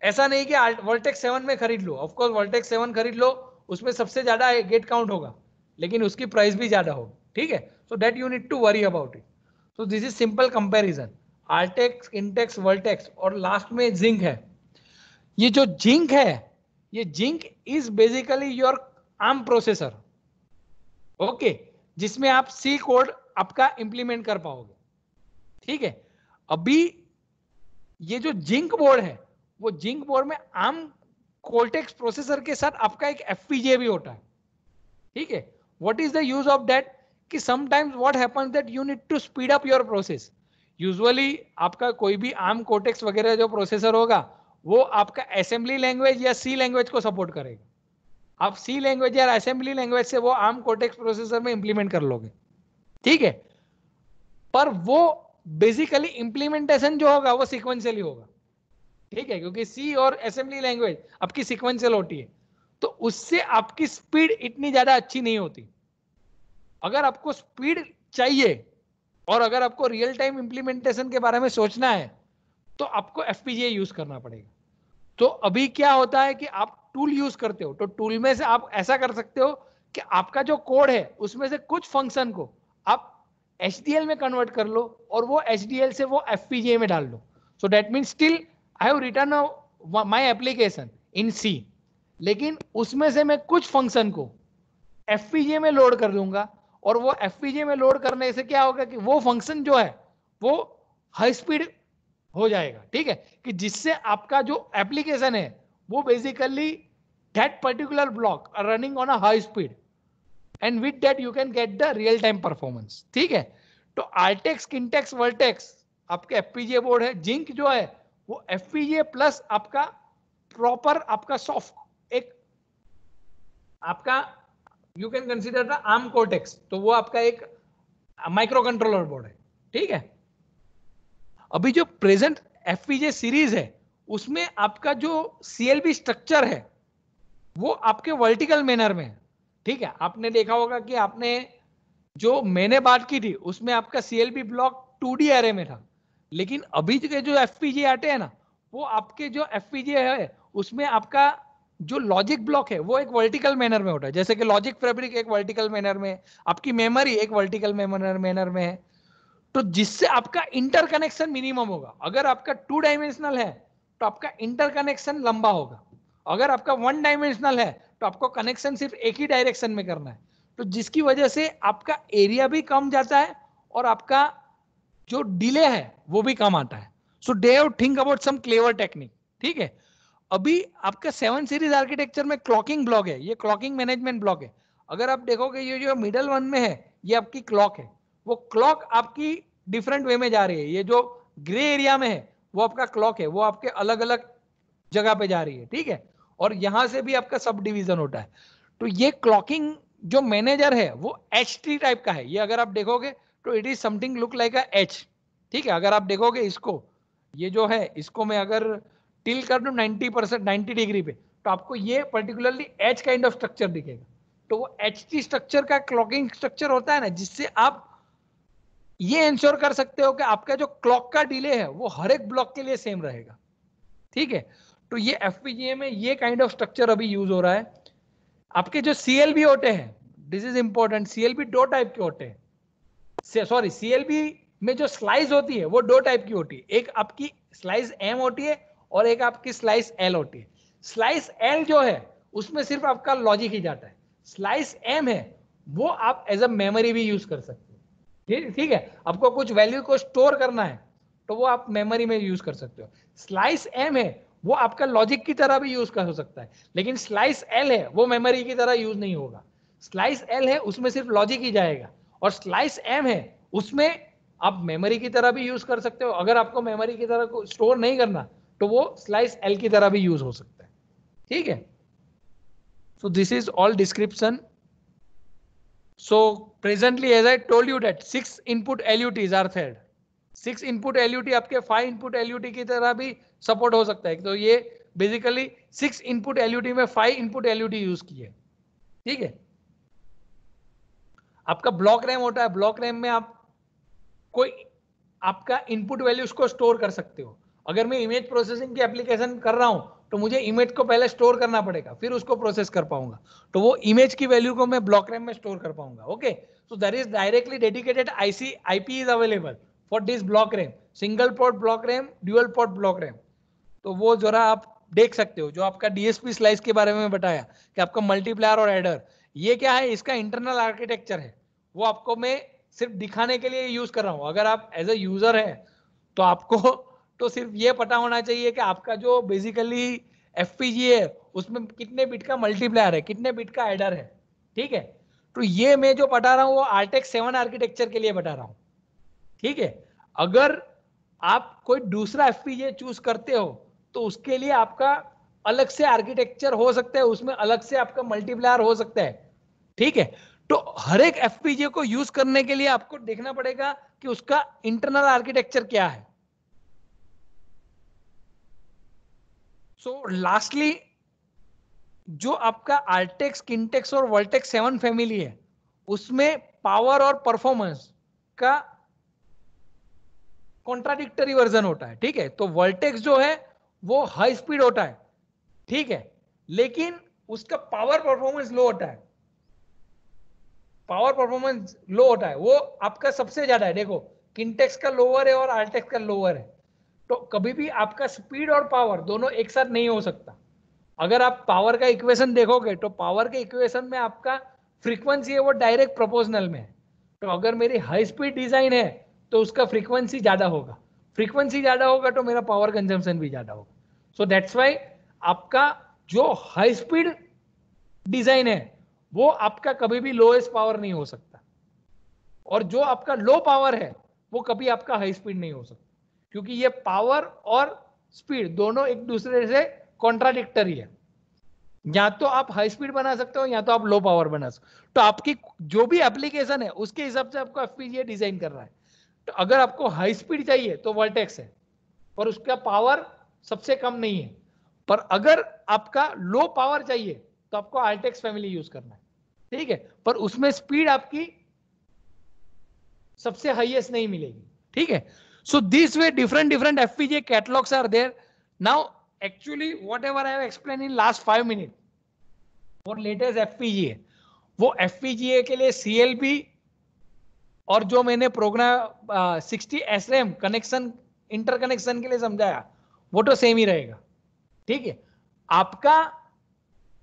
ऐसा नहीं कि वर्टेक्स 7 में खरीद लो, ऑफ कोर्स वर्टेक्स 7 खरीद लो, उसमें सबसे ज्यादा गेट काउंट होगा लेकिन उसकी प्राइस भी ज्यादा होगी, ठीक है। So that you need to worry about it. So this is simple comparison, Artix, Kintex, Virtex और लास्ट में जिंक है। ये जो जिंक है, ये Zynq is basically your ARM processor, okay, जिसमें आप सी कोड आपका इंप्लीमेंट कर पाओगे, ठीक है। अभी ये जो जिंक बोर्ड है, वो जिंक बोर्ड में आर्म कोर्टेक्स प्रोसेसर के साथ आपका एक एफपीजीए भी होता है, ठीक है। What is the use of that, कि sometimes what happens that you need to speed up your process. Usually आपका कोई भी आर्म कोर्टेक्स वगैरह जो प्रोसेसर होगा वो आपका असेंबली लैंग्वेज या सी लैंग्वेज को सपोर्ट करेगा। आप सी लैंग्वेज या असेंबली लैंग्वेज से वो आर्म कोर्टेक्स प्रोसेसर में इंप्लीमेंट कर लोगे, ठीक है। पर वो बेसिकली इंप्लीमेंटेशन जो होगा वो सीक्वेंशियली होगा, ठीक है, क्योंकि सी और असेंबली लैंग्वेज आपकी सीक्वेंशियल होती है, तो उससे आपकी स्पीड इतनी ज्यादा अच्छी नहीं होती। अगर आपको स्पीड चाहिए और अगर आपको रियल टाइम इंप्लीमेंटेशन के बारे में सोचना है तो आपको एफपीजीए यूज करना पड़ेगा। तो अभी क्या होता है कि आप टूल यूज करते हो, तो टूल में से आप ऐसा कर सकते हो कि आपका जो कोड है उसमें से कुछ फंक्शन को आप HDL में कन्वर्ट कर लो और वो HDL से वो FPGA में डाल लो। So that means still I have written my application in C, लेकिन उसमें से मैं कुछ फंक्शन को FPGA में लोड कर दूंगा और वो FPGA में लोड करने से क्या होगा कि वो फंक्शन जो है वो हाई स्पीड हो जाएगा, ठीक है, कि जिससे आपका जो एप्लीकेशन है वो basically that particular block are running on a high speed and with that you can get the real time performance, ठीक है। तो आल्टेक्स, किंटेक्स, वर्टेक्स आपके एफपीजीए बोर्ड है, जिंक जो है वो एफपीजीए प्लस आपका प्रॉपर आपका सॉफ्ट एक आपका you can consider the ARM Cortex, तो वो आपका एक माइक्रो कंट्रोलर बोर्ड है, ठीक है। अभी जो प्रेजेंट एफपीजीए सीरीज है उसमें आपका जो सीएलबी स्ट्रक्चर है वो आपके वर्टिकल मैनर में है, ठीक है। आपने देखा होगा कि आपने जो मैंने बात की थी उसमें आपका सीएलबी ब्लॉक 2D एरे में था, लेकिन अभी के जो एफपीजीए आते हैं ना वो आपके जो एफपीजीए है उसमें आपका जो लॉजिक ब्लॉक है वो एक वर्टिकल मैनर में होता है, जैसे कि लॉजिक फैब्रिक एक वर्टिकल मैनर में, आपकी मेमोरी एक वर्टिकल मैनर में है, तो जिससे आपका इंटरकनेक्शन मिनिमम होगा। अगर आपका 2 डायमेंशनल है तो आपका इंटरकनेक्शन लंबा होगा, अगर आपका 1 डायमेंशनल है तो आपको कनेक्शन सिर्फ एक ही डायरेक्शन में करना है, तो जिसकी वजह से आपका एरिया भी कम जाता है और आपका जो डिले है वो भी कम आता है। So they have think about some clever technique, ठीक है। अभी आपका 7 सीरीज आर्किटेक्चर में क्लॉकिंग ब्लॉक है, ये क्लॉकिंग मैनेजमेंट ब्लॉक है। अगर आप देखोगे ये जो मिडल वन में है ये आपकी क्लॉक है, वो क्लॉक आपकी डिफरेंट वे में जा रही है, ये जो ग्रे एरिया में है वो आपका क्लॉक है, वो आपके अलग अलग जगह पे जा रही है, ठीक है। और यहां से भी आपका सब डिवीजन होता है। तो ये क्लॉकिंग जो मैनेजर है वो एच ट्री टाइप का है, ये अगर आप देखोगे तो it is something look like a H, ठीक है। अगर आप देखोगे इसको, ये जो है इसको मैं अगर टिल कर दूं 90% 90 डिग्री पे तो आपको ये particularly H kind of structure दिखेगा। तो वो एच टी स्ट्रक्चर का क्लॉकिंग स्ट्रक्चर होता है ना, जिससे आप ये इंश्योर कर सकते हो कि आपका जो क्लॉक का डिले है वो हर एक ब्लॉक के लिए सेम रहेगा, ठीक है। तो ये एफपीजीए में ये काइंड ऑफ स्ट्रक्चर अभी यूज हो रहा है। आपके जो सीएलबी होते हैं, this is important, CLB 2 type के होते हैं, सॉरी सीएलबी में जो स्लाइस होती है वो 2 टाइप की होती है, एक आपकी स्लाइस एम होती है और एक आपकी स्लाइस एल होती है। स्लाइस एल जो है उसमें सिर्फ आपका लॉजिक ही जाता है, स्लाइस एम है वो आप एज अ मेमोरी भी यूज कर सकते हो, ठीक है। आपको कुछ वैल्यू को स्टोर करना है तो वो आप मेमोरी में यूज कर सकते हो। स्लाइस एम है वो आपका लॉजिक की तरह भी यूज कर हो सकता है, लेकिन स्लाइस एल है वो मेमोरी की तरह यूज नहीं होगा। स्लाइस एल है उसमें सिर्फ लॉजिक ही जाएगा और स्लाइस एम है उसमें आप मेमोरी की तरह भी यूज कर सकते हो। अगर आपको मेमोरी की तरह को स्टोर नहीं करना तो वो स्लाइस एल की तरह भी यूज हो सकता है, ठीक है। So this is all description. So presently, as I told you that 6 input LUTs are there. 6 input LUT आपके 5 input LUT की तरह भी सपोर्ट हो सकता है, तो ये बेसिकली 6 input LUT में 5 input LUT यूज किए, ठीक है। आपका ब्लॉक रैम होता है, ब्लॉक रैम में आप कोई आपका इनपुट वैल्यूज को स्टोर कर सकते हो। अगर मैं इमेज प्रोसेसिंग की एप्लीकेशन कर रहा हूं तो मुझे इमेज को पहले स्टोर करना पड़ेगा, फिर उसको प्रोसेस कर पाऊंगा, तो वो इमेज की वैल्यू को मैं ब्लॉक रैम में स्टोर कर पाऊंगा। Okay, so there is directly dedicated IP is available for this block RAM, single port block RAM, dual port block RAM. तो वो जरा आप देख सकते हो, जो आपका डीएसपी स्लाइस के बारे में बताया कि आपका मल्टीप्लायर और एडर, ये क्या है, इसका इंटरनल आर्किटेक्चर है, वो आपको मैं सिर्फ दिखाने के लिए यूज कर रहा हूं। अगर आप एज ए यूजर है तो आपको तो सिर्फ ये पता होना चाहिए कि आपका जो बेसिकली एफपीजीए है उसमें कितने बिट का मल्टीप्लायर है, कितने बिट का एडर है। ठीक है, तो ये मैं जो बता रहा हूं वो आर्टेक्स 7 आर्किटेक्चर के लिए बता रहा हूं। ठीक है, अगर आप कोई दूसरा एफपीजीए चूज करते हो तो उसके लिए आपका अलग से आर्किटेक्चर हो सकता है, उसमें अलग से आपका मल्टीप्लायर हो सकता है। ठीक है, तो हर एक एफपीजीए को यूज करने के लिए आपको देखना पड़ेगा कि उसका इंटरनल आर्किटेक्चर क्या है। सो लास्टली, जो आपका आर्टेक्स, किंटेक्स और वर्टेक्स 7 फैमिली है उसमें पावर और परफॉर्मेंस का कॉन्ट्राडिक्टरी वर्जन होता है। ठीक है, तो वर्टेक्स जो है वो हाई स्पीड होता है, ठीक है, लेकिन उसका पावर परफॉर्मेंस लो होता है, पावर परफॉर्मेंस लो होता है, वो आपका सबसे ज्यादा है। देखो, किंटेक्स का लोअर है और आर्टेक्स का लोअर है, तो कभी भी आपका स्पीड और पावर दोनों एक साथ नहीं हो सकता। अगर आप पावर का इक्वेशन देखोगे तो पावर के इक्वेशन में आपका फ्रीक्वेंसी है वो डायरेक्ट प्रोपोर्शनल में है। तो अगर मेरी हाई स्पीड डिजाइन है तो उसका फ्रीक्वेंसी ज्यादा होगा, फ्रीक्वेंसी ज्यादा होगा तो मेरा पावर कंजम्पशन भी ज्यादा होगा। सो दैट्स वाई आपका जो हाई स्पीड डिजाइन है वो आपका कभी भी लोएस्ट पावर नहीं हो सकता, और जो आपका लो पावर है वो कभी आपका हाई स्पीड नहीं हो सकता, क्योंकि ये पावर और स्पीड दोनों एक दूसरे से कॉन्ट्राडिक्टरी है। या तो आप हाई स्पीड बना सकते हो या तो आप लो पावर बना सकते हो। तो आपकी जो भी एप्लीकेशन है उसके हिसाब से आपको एफपीजीए डिजाइन कर रहा है। तो अगर आपको हाई स्पीड चाहिए तो वर्टेक्स है, पर उसका पावर सबसे कम नहीं है। पर अगर आपका लो पावर चाहिए तो आपको आर्टेक्स फैमिली यूज करना है। ठीक है, पर उसमें स्पीड आपकी सबसे हाईएस्ट नहीं मिलेगी। ठीक है, so this way different FPGA catalogs are there. Now actually whatever I have explained in last 5 minutes for latest FPGA, वो FPGA के लिए CLB और जो मैंने प्रोग्राम 60 SRAM कनेक्शन इंटरकनेक्शन के लिए समझाया वो तो सेम ही रहेगा। ठीक है, आपका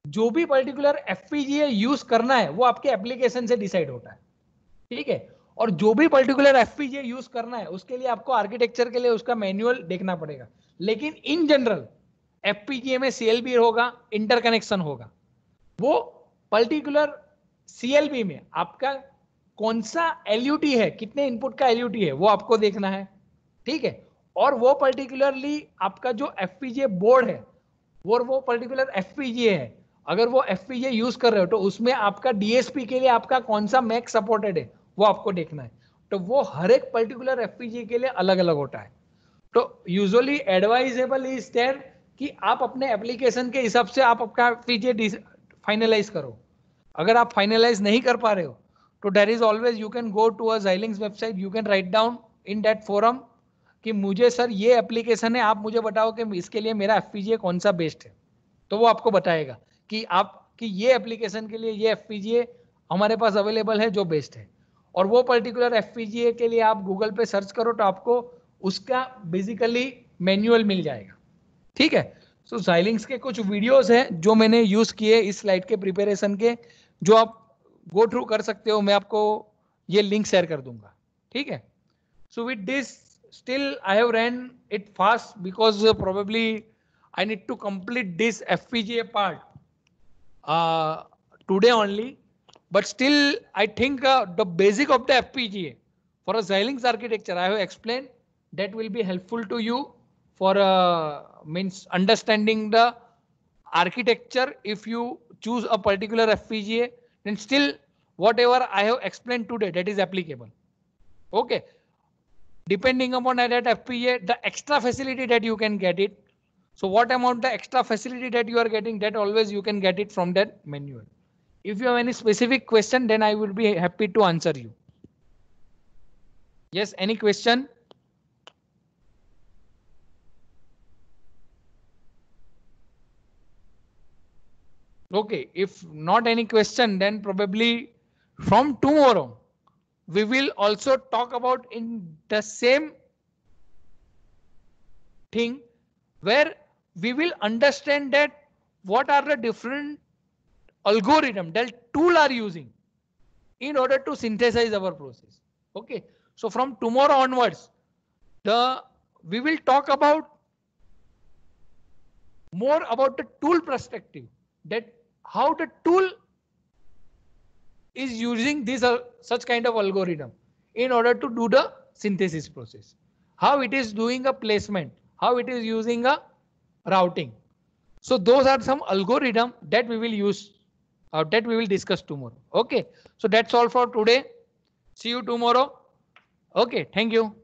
जो भी पर्टिकुलर FPGA यूज करना है वो आपके एप्लीकेशन से डिसाइड होता है। ठीक है, और जो भी पर्टिकुलर एफपीजीए यूज करना है उसके लिए आपको आर्किटेक्चर के लिए उसका मैनुअल देखना पड़ेगा। लेकिन इन जनरल एफपीजीए में सीएलबी होगा, इंटरकनेक्शन होगा। वो पर्टिकुलर सीएलबी में आपका कौन सा एलयूटी है, कितने इनपुट का एलयूटी है वो आपको देखना है। ठीक है, और वो पर्टिकुलरली आपका जो एफपीजीए बोर्ड है वो पर्टिकुलर एफपीजीए है, अगर वो एफपीजीए यूज कर रहे हो तो उसमें आपका डीएसपी के लिए आपका कौन सा मैक सपोर्टेड है वो आपको देखना है। तो वो हर एक पर्टिकुलर एफपीजीए के लिए अलग अलग होता है। तो यूजुअली एडवाइजेबल इज देयर कि आप अपने एप्लीकेशन के हिसाब से आप आपका एफपीजीए फाइनलाइज करो। अगर आप फाइनलाइज नहीं कर पा रहे हो तो there is always you can go to a Xilinx website, you can write down in that forum कि मुझे सर ये एप्लीकेशन है, आप मुझे बताओ कि इसके लिए मेरा एफपीजीए कौन सा बेस्ट है। तो वो आपको बताएगा कि आपकी ये एप्लीकेशन के लिए ये एफपीजीए हमारे पास अवेलेबल है जो बेस्ट है। और वो पर्टिकुलर एफपीजीए के लिए आप गूगल पे सर्च करो तो आपको उसका बेसिकली मैनुअल मिल जाएगा। ठीक है, सो Xilinx के कुछ वीडियोस हैं जो मैंने यूज किए इस स्लाइड के प्रिपरेशन के, जो आप गो थ्रू कर सकते हो, मैं आपको ये लिंक शेयर कर दूंगा। ठीक है, so with this still I have ran it fast because probably I need to complete this FPGA part today only, but still I think the basic of the FPGA for a Xilinx architecture I have explained, that will be helpful to you for means understanding the architecture. If you choose a particular FPGA, then still whatever I have explained today, that is applicable. Okay, depending upon that FPGA, the extra facility that you can get it. So what amount the extra facility that you are getting, that always you can get it from that manual. If you have any specific question, then I will be happy to answer you. Yes, any question? Okay, if not any question, then probably from tomorrow we will also talk about in the same thing where we will understand that what are the different algorithm that tool are using in order to synthesize our process. Okay, so from tomorrow onwards, we will talk about more about the tool perspective, that how the tool is using this such kind of algorithm in order to do the synthesis process, how it is doing a placement, how it is using a routing. So those are some algorithm that we will use, that we will discuss tomorrow. Okay, so that's all for today. See you tomorrow. Okay, thank you.